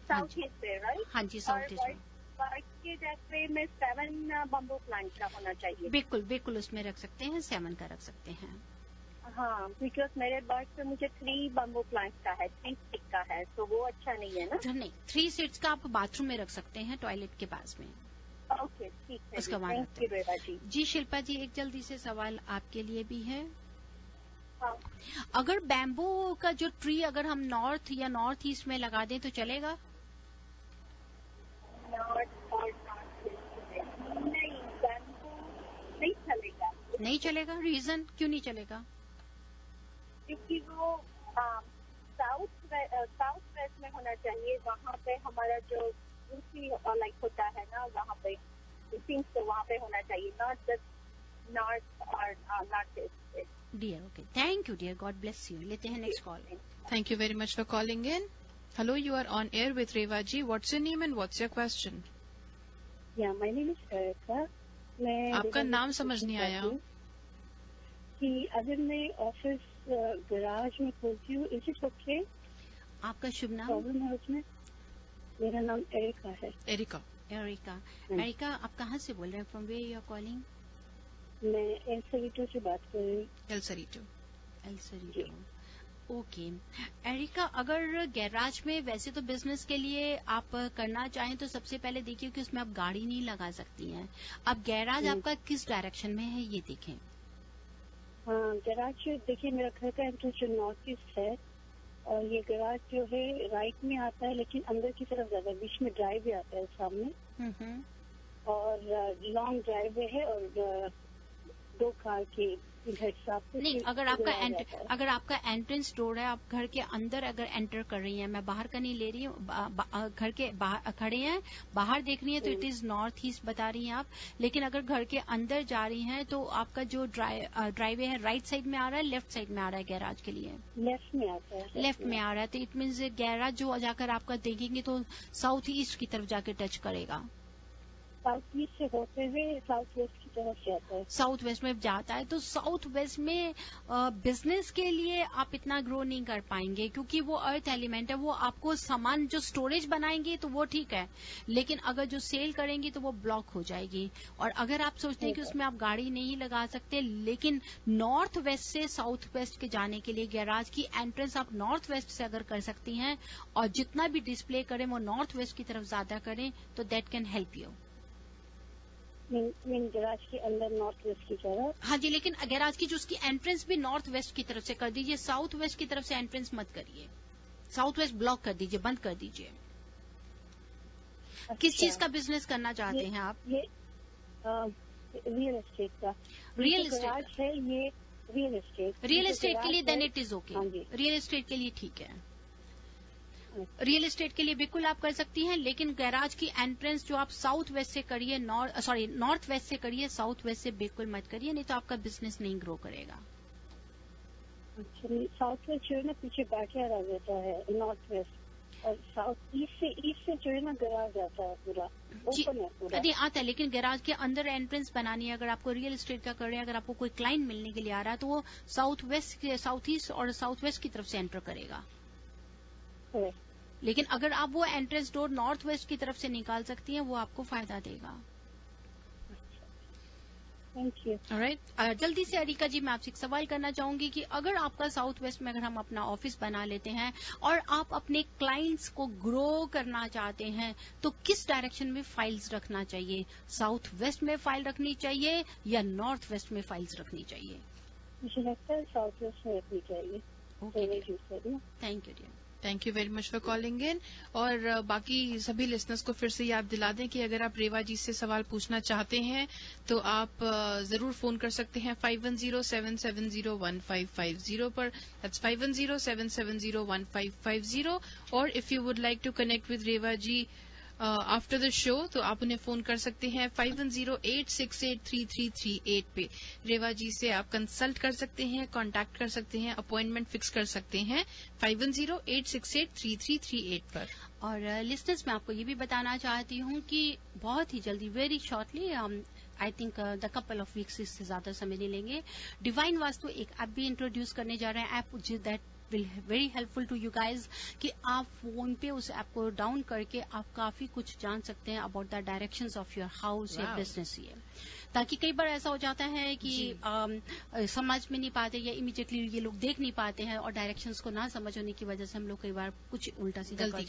साउथ ईस्ट में, राइट? हाँ जी, साउथ ईस्ट में। वर्क के जैसे में 7 बम्बू प्लांट का होना चाहिए? बिल्कुल बिल्कुल, उसमें रख सकते हैं, 7 का रख सकते हैं। हाँ, बिकॉज मेरे बर्थ पे मुझे 3 बम्बू प्लांट का है, 3 स्टिक का है, तो वो अच्छा नहीं है ना? नहीं, 3 सीट्स का आप बाथरूम में रख सकते हैं, टॉयलेट के पास में। ओके, ठीक है। उसका थैंक यू रेवा जी। जी शिल्पा जी, एक जल्दी से सवाल आपके लिए भी है। हाँ, अगर बैम्बू का जो ट्री अगर हम नॉर्थ या नॉर्थ ईस्ट में लगा दें तो चलेगा? नॉर्थ और नॉर्थ ईस्ट में नहीं, बैम्बू नहीं चलेगा। नहीं चलेगा? रीजन क्यों नहीं चलेगा? क्योंकि वो साउथ वेस्ट में होना चाहिए। वहाँ पे हमारा जो रूसी लाइक होता है ना, वहाँ पे तो वहाँ पे होना चाहिए, नॉट जस्ट नॉर्थ और north east. Dear, okay, thank you dear, god bless you. लेते हैं next call. Thank you very much for calling in. Hello, you are on air with Reva ji. What's your name and what's your question? या my name is areca. मैं आपका नाम समझ नहीं आया। कि अगर मैं ऑफिस गैराज में खोलती हूँ, इज इट ओके? आपका शुभ नाम? प्रॉब्लम है उसमें? मेरा नाम एरिका है। एरिका। एरिका, आप कहाँ से बोल रहे हैं? From where you are calling? मैं एल सरीटो से बात कर रही हूँ। El Cerrito. ओके एरिका, अगर गैराज में वैसे तो बिजनेस के लिए आप करना चाहें तो सबसे पहले देखिए कि उसमें आप गाड़ी नहीं लगा सकती हैं। अब गैराज आपका किस डायरेक्शन में है ये देखें। हाँ, गैराज देखिए, मेरा घर का एंट्रेंस जो नॉर्थ ईस्ट है और ये गैराज जो है राइट में आता है, लेकिन अंदर की तरफ ज्यादा, बीच में ड्राइव वे आता है सामने, और लॉन्ग ड्राइव वे है और 2 कार के नहीं। अगर आपका एंट्रेंस डोर है, आप घर के अंदर अगर एंटर कर रही हैं, मैं बाहर का नहीं ले रही हूँ, घर के बाहर खड़े हैं, बाहर देख रही हैं तो इट इज नॉर्थ ईस्ट बता रही हैं आप। लेकिन अगर घर के अंदर जा रही हैं तो आपका जो ड्राइवे है राइट साइड में आ रहा है, लेफ्ट साइड में आ रहा है गैराज के लिए? लेफ्ट में आता है। लेफ्ट में आ रहा है, तो इट मीन्स गैराज जो जाकर आपका देखेंगे तो साउथ ईस्ट की तरफ जाकर टच करेगा। साउथ ईस्ट से होते हुए साउथ वेस्ट की तरफ जाता है। साउथ वेस्ट में जाता है, तो साउथ वेस्ट में बिजनेस के लिए आप इतना ग्रो नहीं कर पाएंगे, क्योंकि वो अर्थ एलिमेंट है। वो आपको सामान जो स्टोरेज बनाएंगे तो वो ठीक है, लेकिन अगर जो सेल करेंगी तो वो ब्लॉक हो जाएगी। और अगर आप सोचते हैं कि उसमें आप गाड़ी नहीं लगा सकते, लेकिन नॉर्थ वेस्ट से साउथ वेस्ट के जाने के लिए गैराज की एंट्रेंस आप नॉर्थ वेस्ट से अगर कर सकती हैं और जितना भी डिस्प्ले करें वो नॉर्थ वेस्ट की तरफ ज्यादा करें तो that can help you. Garage के अंदर नॉर्थ वेस्ट की तरफ? हाँ जी, लेकिन गैराज की जो उसकी एंट्रेंस भी नॉर्थ वेस्ट की तरफ से कर दीजिए, साउथ वेस्ट की तरफ से एंट्रेंस मत करिए। साउथ वेस्ट ब्लॉक कर दीजिए, बंद कर दीजिए। अच्छा। किस चीज का बिजनेस करना चाहते हैं आप? ये रियल एस्टेट का। रियल एस्टेट है ये? रियल एस्टेट के लिए then it is okay. Real estate के लिए ठीक है। रियल एस्टेट के लिए बिल्कुल आप कर सकती हैं, लेकिन गैराज की एंट्रेंस जो आप साउथ वेस्ट से करिए, नॉर्थ वेस्ट से करिए, साउथ वेस्ट से बिल्कुल मत करिए, नहीं तो आपका बिजनेस नहीं ग्रो करेगा। अच्छा, साउथ वेस्ट जो है ना पीछे बैकयार्ड आ जाता है नॉर्थ वेस्ट, और साउथ ईस्ट से जो है ना गैराज आता है पूरा, ओपन है पूरा। नहीं आता है, लेकिन गैराज के अंदर एंट्रेंस बनानी है। अगर आपको रियल एस्टेट का कर रहे हैं, अगर आपको कोई क्लाइंट मिलने के लिए आ रहा है तो वो साउथ ईस्ट और साउथ वेस्ट की तरफ से एंटर करेगा। लेकिन अगर आप वो एंट्रेंस डोर नॉर्थ वेस्ट की तरफ से निकाल सकती हैं, वो आपको फायदा देगा। Thank you. ऑलराइट, जल्दी से अरिका जी मैं आपसे एक सवाल करना चाहूंगी कि अगर आपका साउथ वेस्ट में अगर हम अपना ऑफिस बना लेते हैं और आप अपने क्लाइंट्स को ग्रो करना चाहते हैं तो किस डायरेक्शन में फाइल्स रखना चाहिए? साउथ वेस्ट में फाइल रखनी चाहिए या नॉर्थ वेस्ट में फाइल्स रखनी चाहिए? मुझे लगता है साउथ वेस्ट में रखनी चाहिए। Thank you dear. Thank you very much for calling in. और बाकी सभी लिसनर्स को फिर से याद दिला दें कि अगर आप रेवा जी से सवाल पूछना चाहते हैं तो आप जरूर फोन कर सकते हैं 5107701550 पर। दैट्स 5107701550। और if you would like to connect with Reva ji after the show तो आप उन्हें फोन कर सकते हैं 5108683338 पे। रेवा जी से आप कंसल्ट कर सकते हैं, कांटेक्ट कर सकते हैं, अपॉइंटमेंट फिक्स कर सकते हैं 5108683338 पर। और लिस्टर्स मैं आपको ये भी बताना चाहती हूँ कि बहुत ही जल्दी, very shortly, I think the couple of weeks, इससे ज्यादा समय नहीं लेंगे, डिवाइन वास्तु एक ऐप भी इंट्रोड्यूस करने जा रहे हैं। App that will very helpful to you guys, कि आप फोन पे उस ऐप को डाउन करके आप काफी कुछ जान सकते हैं about the directions of your house या बिजनेस। ये ताकि कई बार ऐसा हो जाता है कि समझ में नहीं पाते या इमीडिएटली ये लोग देख नहीं पाते हैं और डायरेक्शंस को ना समझ होने की वजह से हम लोग कई बार कुछ उल्टा सीधा गलती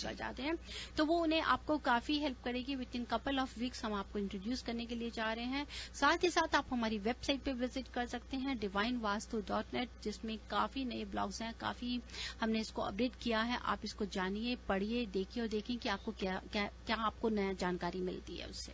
कर जाते हैं। तो वो उन्हें आपको काफी हेल्प करेगी। With in couple of weeks हम आपको इंट्रोड्यूस करने के लिए जा रहे हैं। साथ ही साथ आप हमारी वेबसाइट पे विजिट कर सकते हैं divinevastu.net, जिसमें काफी नए ब्लॉग्स हैं, काफी हमने इसको अपडेट किया है। आप इसको जानिए, पढ़िए, देखिए और देखें कि आपको क्या आपको नया जानकारी मिलती है उससे।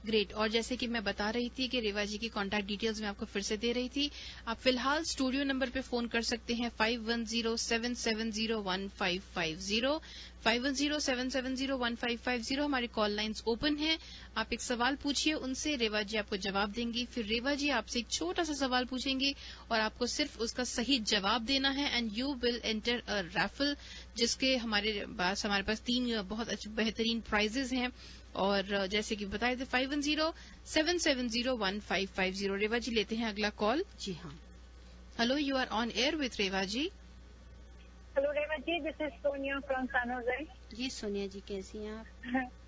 ग्रेट। और जैसे कि मैं बता रही थी कि रेवा जी की कॉन्टैक्ट डिटेल्स मैं आपको फिर से दे रही थी। आप फिलहाल स्टूडियो नंबर पे फोन कर सकते हैं 5107701550 5107701550। हमारी कॉल लाइंस ओपन हैं। आप एक सवाल पूछिए उनसे, रेवा जी आपको जवाब देंगी। फिर रेवा जी आपसे एक छोटा सा सवाल पूछेंगी और आपको सिर्फ उसका सही जवाब देना है and you will enter a raffle, जिसके हमारे पास 3 बहुत अच्छे बेहतरीन प्राइजेज हैं। और जैसे कि बताए थे 5107701550। रेवा जी लेते हैं अगला कॉल। जी हाँ, hello, you are on air with Reva ji. Hello Reva ji, this is Sonia from San Jose. जी सोनिया जी, कैसी हैं आप?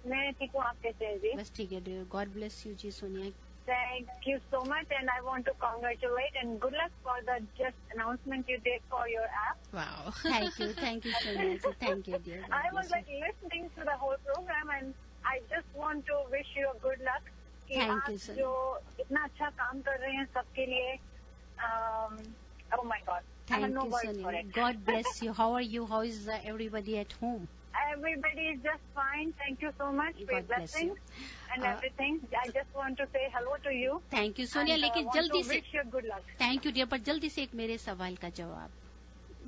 मैं ठीक हूँ, आप कैसे हैं जी? बस ठीक है dear, god bless you ji Sonia. Thank you so much, and I want to congratulate and good luck for the just announcement you did for your app. Wow. Thank you Sonia ji, thank you dear. I was like listening to the whole program and I just want to wish you a good luck. Thank you Sonia. जो इतना अच्छा काम कर रहे हैं सबके लिए, oh my God. Thank you Sonia. God bless you. How are you? How is everybody at home? Everybody is just fine. Thank you so much for your blessings and everything. I just want to say hello to you. Thank you Sonia. लेकिन जल्दी से wish you good luck. Thank you dear, पर जल्दी से एक मेरे सवाल का जवाब।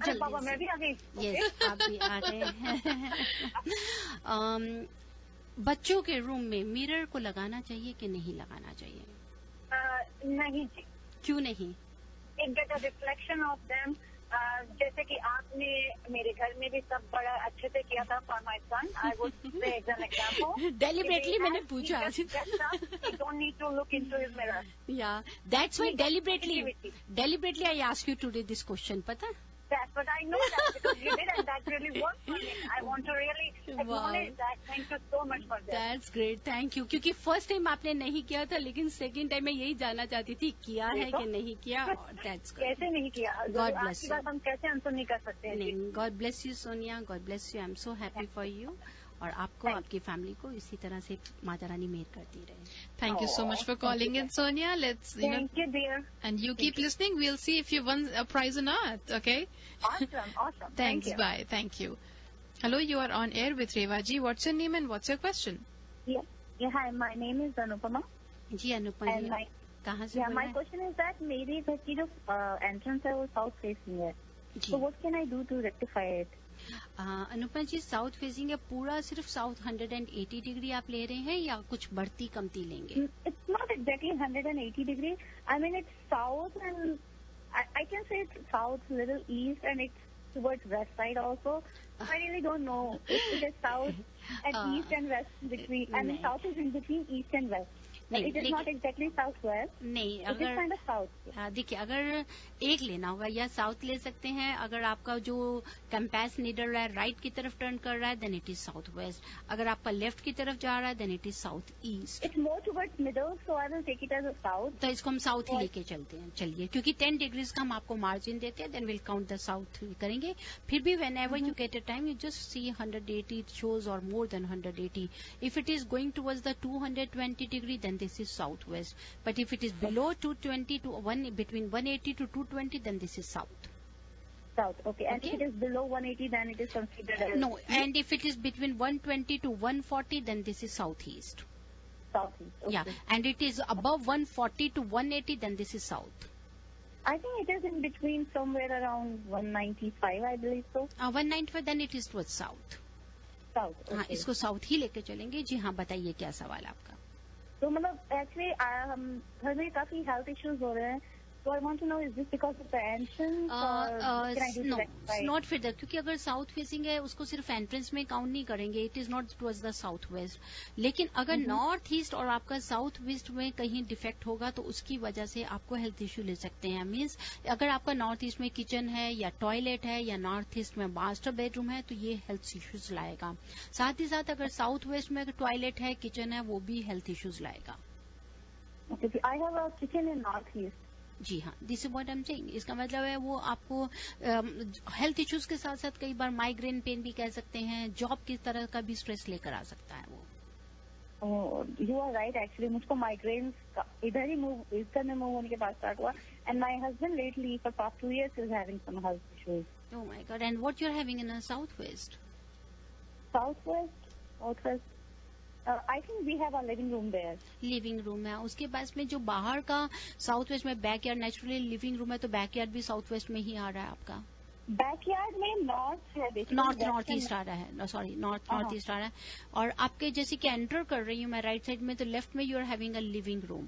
अरे बाबा, मैं भी आ गई। Yes, आप भी आ गए हैं। बच्चों के रूम में मिरर को लगाना चाहिए कि नहीं लगाना चाहिए? नहीं जी। क्यों नहीं? It get a reflection of them. जैसे कि आपने मेरे घर में भी सब बड़ा अच्छे से किया था for my son. I would say as an example. Deliberately मैंने पूछा। You don't need to look into his mirror. Yeah, that's why deliberately I asked you today this question. पता? That's what I know that because you did and that really worked for me. I want to really acknowledge that. Thank you so much for that. That's great. Thank you. क्योंकि first time आपने नहीं किया था, लेकिन second time मैं यही जानना चाहती थी किया है कि नहीं किया। That's good. कैसे नहीं किया? God bless you. आपकी बात हम कैसे आंसर नहीं कर सकते हैं? नहीं, God bless you Sonia. God bless you. I'm so happy for you. और आपको, आपकी फैमिली को इसी तरह से माता रानी मेहर करती रहे। Thank you so much for calling in, Sonia. Let's, Thank you, dear. And you keep listening. We'll see if you won a prize or not. Okay? Awesome. Thanks. Bye. Thank you. Hello, you are on air with Rewa ji. What's your name and what's your question? Yeah. Hi, my name is Anupama. जी अनुपमा जी, कहाँ से? My question is that मेरे घर की जो entrance है वो south facing है, so what can I do to rectify it? Anupama ji, south facing है पूरा, सिर्फ साउथ 180 डिग्री आप ले रहे हैं या कुछ बढ़ती कमती लेंगे? It's not exactly 180 degree. I mean it's south and I can say it's south, little east, and it's towards west side also. I really don't know if it is south and east and west between. I mean south is in between east and west. But it is not exactly southwest. नहीं, अगर kind of south. देखिए, अगर एक लेना होगा या south ले सकते हैं। अगर आपका जो कंपास नीडल है राइट की तरफ टर्न कर रहा है then it is south west. अगर आपका लेफ्ट की तरफ जा रहा है then it is south east. It's more towards middle, so I will take it as a south. तो इसको हम साउथ ही लेके चलते हैं। चलिए, क्योंकि 10 डिग्रीज का हम आपको मार्जिन देते हैं, then will count the south करेंगे। फिर भी whenever you get a time you just see 180 shows or more than 180. If it is going towards the 220 degree, then this is southwest. But if it is below 220 to between 180 to 220, then this is south. South, okay. And if it is below 180, then it is considered as no. And if it is between 120 to 140, then this is southeast. Southeast. Okay. Yeah, and it is above 140 to 180, then this is south. I think it is in between somewhere around 195, I believe so. 195, then it is towards south. South. Okay. हाँ, इसको south ही लेके चलेंगे। जी हाँ, बताइए क्या सवाल आपका? तो मतलब एक्चुअली हम घर में काफी हेल्थ इश्यूज हो रहे हैं, so I want to know, is this because of the entrance or can I do no, rectify? not for that, क्योंकि अगर साउथ फेसिंग है उसको सिर्फ एंट्रेंस में काउंट नहीं करेंगे। It is not towards the south waste. लेकिन अगर नॉर्थ ईस्ट और आपका साउथ वेस्ट में कहीं डिफेक्ट होगा तो उसकी वजह से आपको हेल्थ इश्यू ले सकते हैं। मीन्स अगर आपका नॉर्थ ईस्ट में किचन है या टॉयलेट है या नॉर्थ ईस्ट में मास्टर बेडरूम है तो ये हेल्थ इश्यूज लाएगा। साथ ही साथ अगर साउथ वेस्ट में टॉयलेट है, किचन है, वो भी हेल्थ इश्यूज लाएगा। Okay, so I have a kitchen in northeast. जी हाँ, this is what I am saying. इसका मतलब है वो आपको हेल्थ इश्यूज के साथ साथ कई बार माइग्रेन पेन भी कह सकते हैं, जॉब की तरह का भी स्ट्रेस लेकर आ सकता है वो। यू आर राइट, एक्चुअली मुझको माइग्रेन इधर में मूव होने के बाद स्टार्ट हुआ, and my husband lately for past 2 years is having some health issues. Oh my god, and what you are having in south west? I think we have a living room there. Living room है, उसके पास में जो बाहर का south west में backyard, naturally living room है तो बैकयार्ड भी साउथ वेस्ट में ही आ रहा है आपका। बैकयार्ड में नॉर्थ है, नॉर्थ ईस्ट आ रहा है, सॉरी नॉर्थ ईस्ट आ रहा है। और आपके जैसे कि एंटर कर रही हूँ मैं राइट साइड में, तो लेफ्ट में you are having a living room.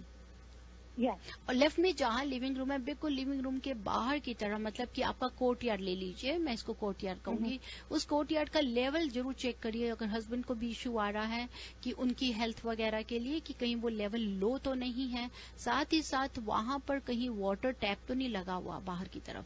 और लेफ्ट में जहां लिविंग रूम है, बिल्कुल लिविंग रूम के बाहर की तरह, मतलब कि आपका कोर्ट यार्ड ले लीजिए, मैं इसको कोर्ट यार्ड कहूंगी। उस कोर्ट यार्ड का लेवल जरूर चेक करिए, अगर हस्बैंड को भी इश्यू आ रहा है कि उनकी हेल्थ वगैरह के लिए, कि कहीं वो लेवल लो तो नहीं है। साथ ही साथ वहां पर कहीं वाटर टैप तो नहीं लगा हुआ बाहर की तरफ?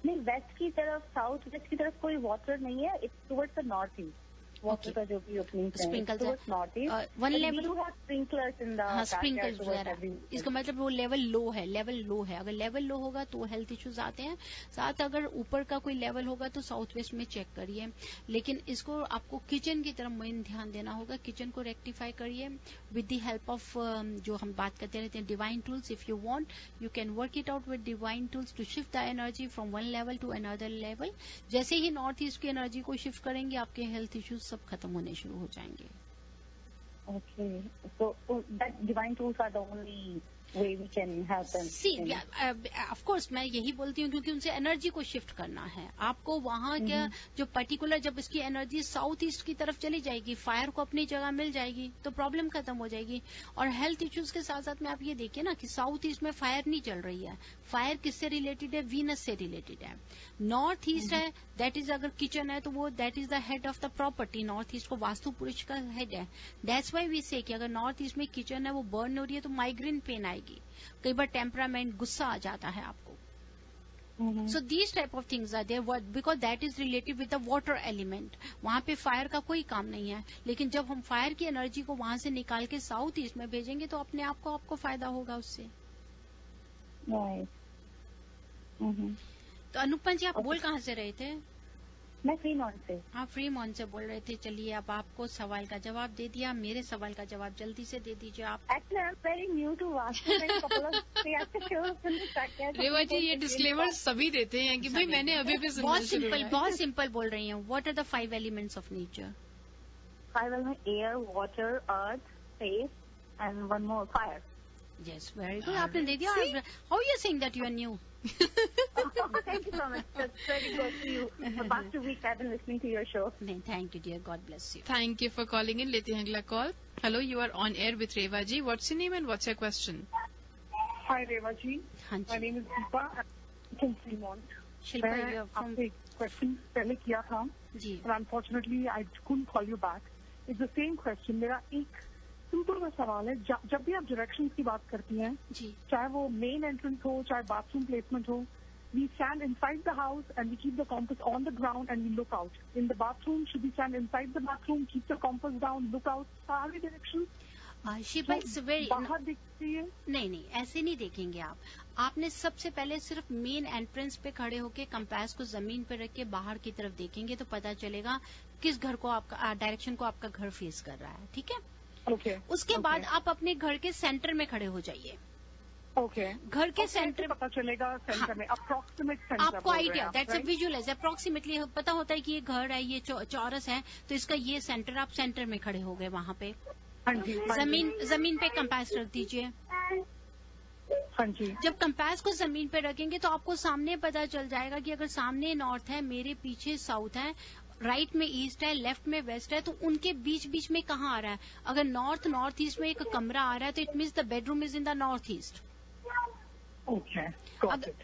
नहीं, वेस्ट की तरफ, साउथ वेस्ट की तरफ कोई वाटर नहीं है, it's towards the north east. Water का जो भी opening sprinkles north east, one level sprinklers in the sprinkles वगैरह। इसका मतलब वो लेवल लो है, लेवल लो है। अगर लेवल लो होगा तो हेल्थ इश्यूज आते हैं। साथ अगर ऊपर का कोई लेवल होगा तो साउथ वेस्ट में चेक करिए। लेकिन इसको आपको किचन की तरफ मेन ध्यान देना होगा, किचन को रेक्टिफाई करिए विद द हेल्प ऑफ जो हम बात करते रहते हैं divine tools. If you want you can work it out with divine tools to shift the energy from one level to another level. जैसे ही नॉर्थ ईस्ट की एनर्जी को शिफ्ट करेंगे, आपके हेल्थ इश्यूज सब खत्म होने शुरू हो जाएंगे। Okay, so that divine tools are the only way we can help them. See, of course, मैं यही बोलती हूँ क्योंकि उनसे एनर्जी को शिफ्ट करना है आपको। वहाँ क्या जो पर्टिकुलर, जब इसकी एनर्जी साउथ ईस्ट की तरफ चली जाएगी, फायर को अपनी जगह मिल जाएगी तो प्रॉब्लम खत्म हो जाएगी। और हेल्थ इश्यूज के साथ साथ में आप ये देखिए ना कि साउथ ईस्ट में फायर नहीं चल रही है। फायर किससे रिलेटेड है? वीनस से रिलेटेड है। नॉर्थ ईस्ट है, दैट इज अगर किचन है तो वो that is the head of the property. North east को वास्तु पुरुष का हेड है। दैट्स वाई वी से कि अगर नॉर्थ ईस्ट में किचन है वो बर्न हो रही है तो माइग्रेन पेन आएगी, कई बार टेम्परामेंट, गुस्सा आ जाता है आपको। So these type of things are there because that is related with the water element. वहां पे फायर का कोई काम नहीं है, लेकिन जब हम फायर की एनर्जी को वहां से निकाल के साउथ ईस्ट में भेजेंगे तो अपने आप को आपको फायदा होगा उससे। तो अनुपमा जी, आप बोल कहाँ से रहे थे? मैं फ्रीमॉन्ट से। हाँ, फ्रीमॉन्ट से बोल रहे थे। चलिए, अब आपको सवाल का जवाब दे दिया, मेरे सवाल का जवाब जल्दी से दे दीजिए आप। Actually, I'm very new to रेवा जी, ये डिस्क्लेमर सभी देते हैं कि भाई मैंने अभी भी सुनना शुरू किया। बहुत सिंपल बोल रही हूँ। What are the 5 elements of nature? 5 elements: air, water, earth, space, and one more, fire. Yes, very good. आपने दे दिया। How you saying that you are new? Thank you so much. That's very good to you. For past 2 weeks, I've been listening to your show. Thank you, dear. God bless you. Thank you for calling in. लेते हैं अगला कॉल। Hello, you are on air with Reva ji. What's your name and what's your question? Hi, Reva ji. हाँ जी। My name is Deepa. From Fremont. Shilpa, you are from. आपसे एक question पहले किया था जी। and unfortunately I couldn't call you back. It's the same question. मेरा एक simple सा सवाल है, जब भी आप डायरेक्शंस की बात करती हैं, चाहे वो मेन एंट्रेंस हो, चाहे बाथरूम प्लेसमेंट हो, we stand inside the house and we keep the compass on the ground and we look out. In the bathroom should we stand inside the bathroom, keep the compass down, look out, सारे direction बाहर दिखती है? नहीं, ऐसे नहीं देखेंगे आप। आपने सबसे पहले सिर्फ मेन एंट्रेंस पे खड़े होके कंपास को जमीन पे रख के बाहर की तरफ देखेंगे तो पता चलेगा किस घर को आपका डायरेक्शन को आपका घर फेस कर रहा है। ठीक है? उसके बाद आप अपने घर के सेंटर में खड़े हो जाइए। घर के सेंटर पता चलेगा सेंटर में, अप्रोक्सीमेट सेंटर आपको idea, that's a visualise. Approximately पता होता है कि ये घर है, ये चौरस है, तो इसका ये सेंटर, आप सेंटर में खड़े हो गए वहां पे। जमीन पे कंपास रख दीजिए। जब कंपास को जमीन पे रखेंगे तो आपको सामने पता चल जाएगा कि अगर सामने नॉर्थ है, मेरे पीछे साउथ है, राइट में ईस्ट है, लेफ्ट में वेस्ट है, तो उनके बीच बीच में कहाँ आ रहा है। अगर नॉर्थ ईस्ट में एक कमरा आ रहा है तो it means the bedroom is in the north east.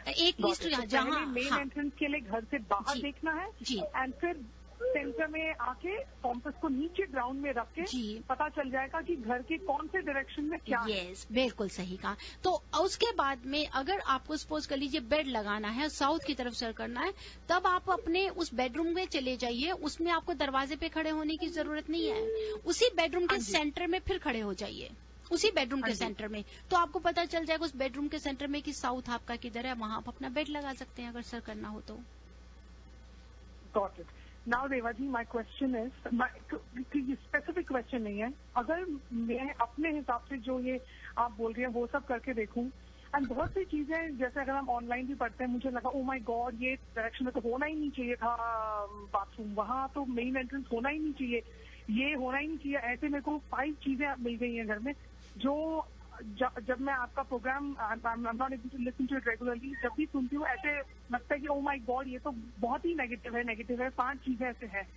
एक ईस्ट जहाँ मेन एंट्रेंस के लिए घर से बाहर देखना है जी, एंड फिर सेंटर में आके कॉम्पस को नीचे ग्राउंड में रख के पता चल जाएगा कि घर के कौन से डायरेक्शन में क्या है। यस, बिल्कुल सही कहा। तो उसके बाद में अगर आपको सपोज कर लीजिए बेड लगाना है, साउथ की तरफ सर करना है, तब आप अपने उस बेडरूम में चले जाइए। उसमें आपको दरवाजे पे खड़े होने की जरूरत नहीं है, उसी बेडरूम के सेंटर में फिर खड़े हो जाइए। उसी बेडरूम के सेंटर में, तो आपको पता चल जाएगा उस बेडरूम के सेंटर में कि साउथ आपका किधर है, वहां आप अपना बेड लगा सकते हैं अगर सर करना हो तो। Got it. Now Reva ji, my question is, specific question नहीं है, अगर मैं अपने हिसाब से जो ये आप बोल रही हैं वो सब करके देखूं, एंड बहुत सी चीजें जैसे अगर हम ऑनलाइन भी पढ़ते हैं, मुझे लगा ओ माय गॉड ये डायरेक्शन में तो होना ही नहीं चाहिए था बाथरूम, वहां तो मेन एंट्रेंस होना ही नहीं चाहिए, ये होना ही नहीं चाहिए, ऐसे मेरे को 5 चीजें मिल गई हैं घर में जो जब मैं आपका programme not able to listen to it regularly, जब भी सुनती हूँ ऐसे लगता है कि ओ माय गॉड ये तो बहुत ही नेगेटिव है, 5 चीजें ऐसे हैं,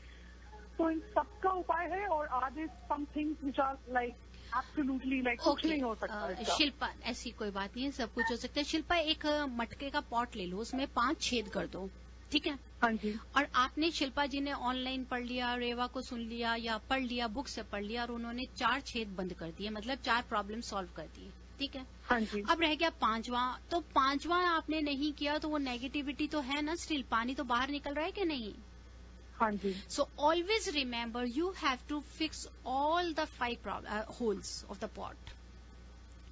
तो इन सबका उपाय है, और are there some things which are like absolutely like कुछ नहीं हो सकता? शिल्पा, ऐसी कोई बात नहीं है, सब कुछ हो सकता है। शिल्पा, एक मटके का पॉट ले लो, उसमें 5 छेद कर दो, ठीक है? हाँ जी। और आपने, शिल्पा जी ने ऑनलाइन पढ़ लिया, रेवा को सुन लिया या पढ़ लिया, बुक से पढ़ लिया, और उन्होंने 4 छेद बंद कर दिए, मतलब 4 प्रॉब्लम सॉल्व कर दिए, ठीक है? हाँ जी। अब रह गया 5वां, तो 5वां आपने नहीं किया तो वो नेगेटिविटी तो है ना, स्टिल पानी तो बाहर निकल रहा है कि नहीं? हाँ जी। So always remember you have to fix all the 5 holes of the pot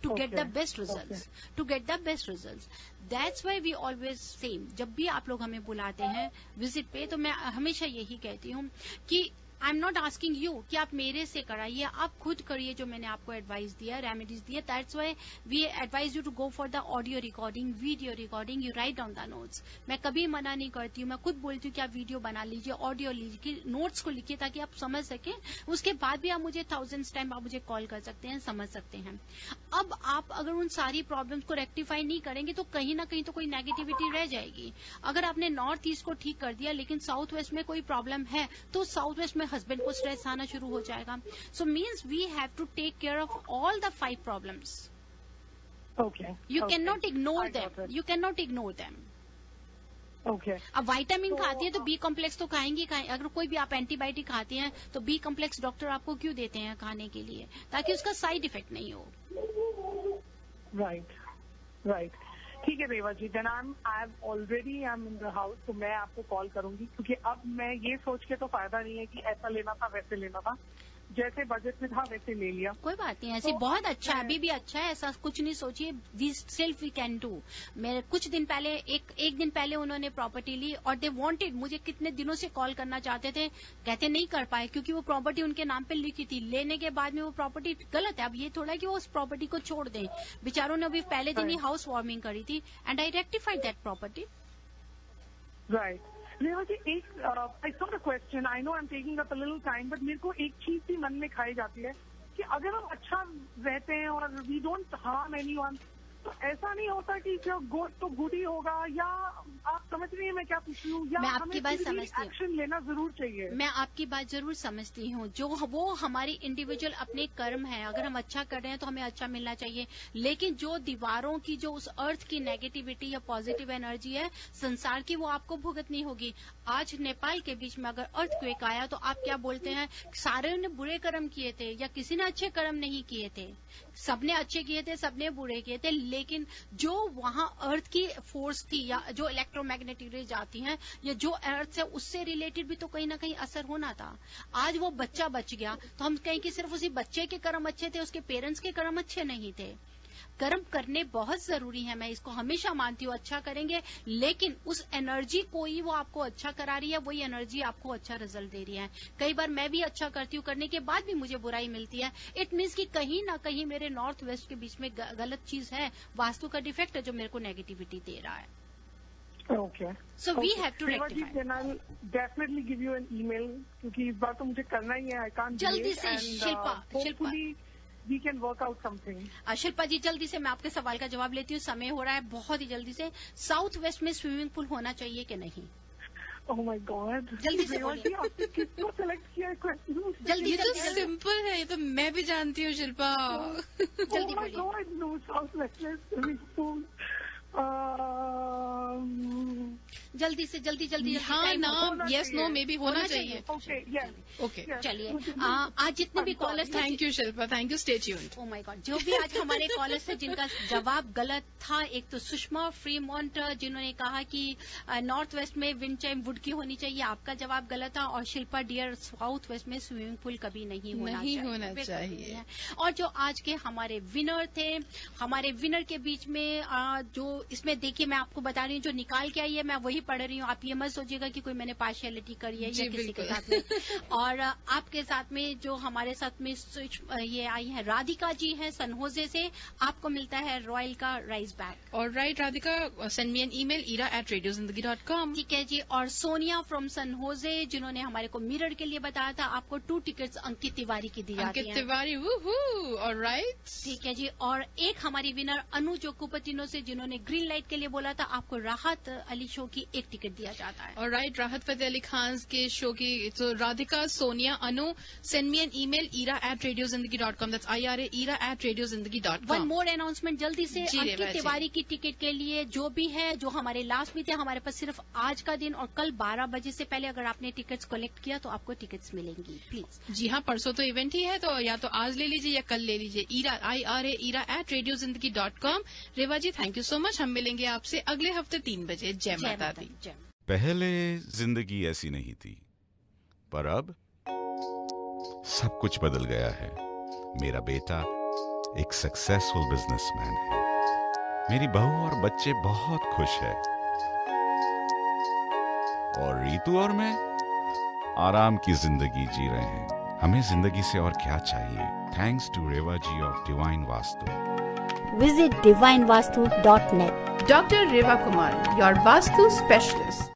to get the best results. To get the best results. That's why we always say, जब भी आप लोग हमें बुलाते हैं विजिट पे, तो मैं हमेशा यही कहती हूँ कि I am not asking you कि आप मेरे से कराइए, आप खुद करिए जो मैंने आपको एडवाइस दिया, रेमेडीज दिया। That's why we advise you to go for the audio recording, video recording, you write down the notes. मैं कभी मना नहीं करती हूँ, मैं खुद बोलती हूँ कि आप वीडियो बना लीजिए, ऑडियो लीजिए, नोट्स को लिखिए ताकि आप समझ सकें। उसके बाद भी आप मुझे 1000 टाइम आप मुझे कॉल कर सकते हैं, समझ सकते हैं। अब आप अगर उन सारी प्रॉब्लम्स को रेक्टिफाई नहीं करेंगे तो कहीं ना कहीं तो कोई नेगेटिविटी रह जाएगी। अगर आपने नॉर्थ ईस्ट को ठीक कर दिया लेकिन साउथ वेस्ट में कोई प्रॉब्लम है तो साउथ वेस्ट में हस्बैंड को स्ट्रेस आना शुरू हो जाएगा। So means we have to take care of all the 5 problems. Okay, you can not ignore them, you can not ignore them. Okay. अब विटामिन खाती है तो बी कॉम्प्लेक्स तो खाएंगी। अगर कोई भी आप एंटीबायोटिक खाती हैं तो बी कॉम्प्लेक्स डॉक्टर आपको क्यों देते हैं खाने के लिए, ताकि उसका साइड इफेक्ट नहीं हो। राइट। ठीक है Reva ji, then I am in the house, तो मैं आपको कॉल करूंगी, क्योंकि अब मैं ये सोच के तो फायदा नहीं है कि ऐसा लेना था वैसे लेना था, जैसे बजट में था वैसे ले लिया। कोई बात नहीं, ऐसे बहुत अच्छा है, अभी भी अच्छा है, ऐसा कुछ नहीं सोचिए। We self we can do. मेरे कुछ दिन पहले एक दिन पहले उन्होंने प्रॉपर्टी ली और दे वांटेड, मुझे कितने दिनों से कॉल करना चाहते थे, कहते नहीं कर पाए क्योंकि वो प्रॉपर्टी उनके नाम पे लिखी थी। लेने के बाद में वो प्रॉपर्टी गलत है। अब ये थोड़ा कि वो उस प्रॉपर्टी को छोड़ दें। बेचारों ने अभी पहले दिन ही हाउस वार्मिंग करी थी and I rectified that property. Right. Reva ji, एक I saw the question, I know I am taking up a little time, but मेरे को एक चीज भी मन में खाई जाती है कि अगर हम अच्छा रहते हैं और वी डोंट हार्म एनीवन, तो ऐसा नहीं होता कि जो गुड तो गुड ही होगा, या आप समझ रही हैं मैं क्या पूछ रही हूँ, या मैं आपकी बात समझती हूँ, एक्शन लेना जरूर चाहिए। मैं आपकी बात जरूर समझती हूँ। जो वो हमारी इंडिविजुअल अपने कर्म है, अगर हम अच्छा कर रहे हैं तो हमें अच्छा मिलना चाहिए। लेकिन जो दीवारों की, जो उस अर्थ की नेगेटिविटी या पॉजिटिव एनर्जी है संसार की, वो आपको भुगतनी होगी। आज नेपाल के बीच में अगर अर्थक्वेक आया तो आप क्या बोलते हैं, सारे ने बुरे कर्म किए थे या किसी ने अच्छे कर्म नहीं किए थे? सबने अच्छे किए थे, सबने बुरे किए थे, लेकिन जो वहां अर्थ की फोर्स थी या जो इलेक्ट्रोमैग्नेटिक रेज आती हैं या जो अर्थ से उससे रिलेटेड भी तो कहीं ना कहीं असर होना था। आज वो बच्चा बच गया तो हम कहें कि सिर्फ उसी बच्चे के कर्म अच्छे थे, उसके पेरेंट्स के कर्म अच्छे नहीं थे। कर्म करने बहुत जरूरी है, मैं इसको हमेशा मानती हूँ। अच्छा करेंगे, लेकिन उस एनर्जी को ही वो आपको अच्छा करा रही है, वही एनर्जी आपको अच्छा रिजल्ट दे रही है। कई बार मैं भी अच्छा करती हूँ, करने के बाद भी मुझे बुराई मिलती है। इट मीन्स कि कहीं ना कहीं मेरे नॉर्थ वेस्ट के बीच में गलत चीज है, वास्तु का डिफेक्ट है जो मेरे को नेगेटिविटी दे रहा है। Okay, so we have to rectify. Then I will definitely give you an email, क्योंकि इस बार तो मुझे करना ही है। आई कांट जल्दी से Shilpa We can work out something. Shilpa जी, जल्दी से मैं आपके सवाल का जवाब लेती हूँ, समय हो रहा है, बहुत ही जल्दी से। साउथ वेस्ट में स्विमिंग पूल होना चाहिए कि नहीं? Oh my God! जल्दी से बोलिए। आपने किसको सेलेक्ट किया है क्वेश्चन? जल्दी ये तो सिंपल है, ये तो मैं भी जानती हूँ शिल्पा। जल्दी बोलिए। Oh my God! No, South West में स्विमिंग पूल। जल्दी से जल्दी हाँ ना, यस नो मे भी होना चाहिए। ओके चलिए, आज जितने भी callers, thank you Shilpa, thank you, stay tuned. Oh my God, जो भी आज हमारे कॉलर्स थे जिनका जवाब गलत था, एक तो सुषमा फ्रीमोंट जिन्होंने कहा कि नॉर्थ वेस्ट में विंड चाइम वुड की होनी चाहिए, आपका जवाब गलत था। और शिल्पा डियर, साउथ वेस्ट में स्विमिंग पूल कभी नहीं होना चाहिए। और जो आज के हमारे विनर थे, हमारे विनर के बीच में जो इसमें देखिए मैं आपको बता रही हूँ, जो निकाल के आई है मैं वही पढ़ रही हूँ, आप ये मत सोचिएगा कि कोई मैंने पार्शियलिटी करी है या किसी के साथ में। और आपके साथ में जो हमारे साथ में ये आई है राधिका जी है सनहोजे से, आपको मिलता है रॉयल का राइस बैग। और right Radhika, send me an email ira@radiozindagi.com। ठीक है जी। और सोनिया फ्रॉम सनहोजे जिन्होंने हमारे को मिरर के लिए बताया था, आपको 2 टिकट्स अंकित तिवारी की दी जाती है। अंकित तिवारी, वूहू, ऑलराइट। ठीक है जी। और एक हमारी विनर अनु जो कुपतिनो से जिन्होंने ग्रीन लाइट के लिए बोला था, आपको राहत अली शो की 1 टिकट दिया जाता है। और राइट, राहत फतेह अली खान के शो की, तो Radhika, Sonia, Anu, send me an email ira@radiozindagi.com, that's ira@radiozindagi.com। One more announcement जल्दी से, अंकित तिवारी की टिकट के लिए जो भी है, जो हमारे लास्ट में थे, हमारे पास सिर्फ आज का दिन और कल 12 बजे से पहले अगर आपने टिकट्स कलेक्ट किया तो आपको टिकट्स मिलेंगी, प्लीज। जी हाँ, परसों तो इवेंट ही है, तो या तो आज ले लीजिए या कल ले लीजिए। ira@radiozindagi.com। Reva ji, thank you so much. हम मिलेंगे आपसे अगले हफ्ते 3 बजे। जय माता दी। पहले जिंदगी ऐसी नहीं थी, पर अब सब कुछ बदल गया है। मेरा बेटा एक सक्सेसफुल बिजनेसमैन है, मेरी बहू और बच्चे बहुत खुश है, और रीतू और मैं आराम की जिंदगी जी रहे हैं। हमें जिंदगी से और क्या चाहिए? Thanks to Reva ji of Divine Vastu. Visit divinevastu.net. Dr. Reva Kumar, your Vastu specialist.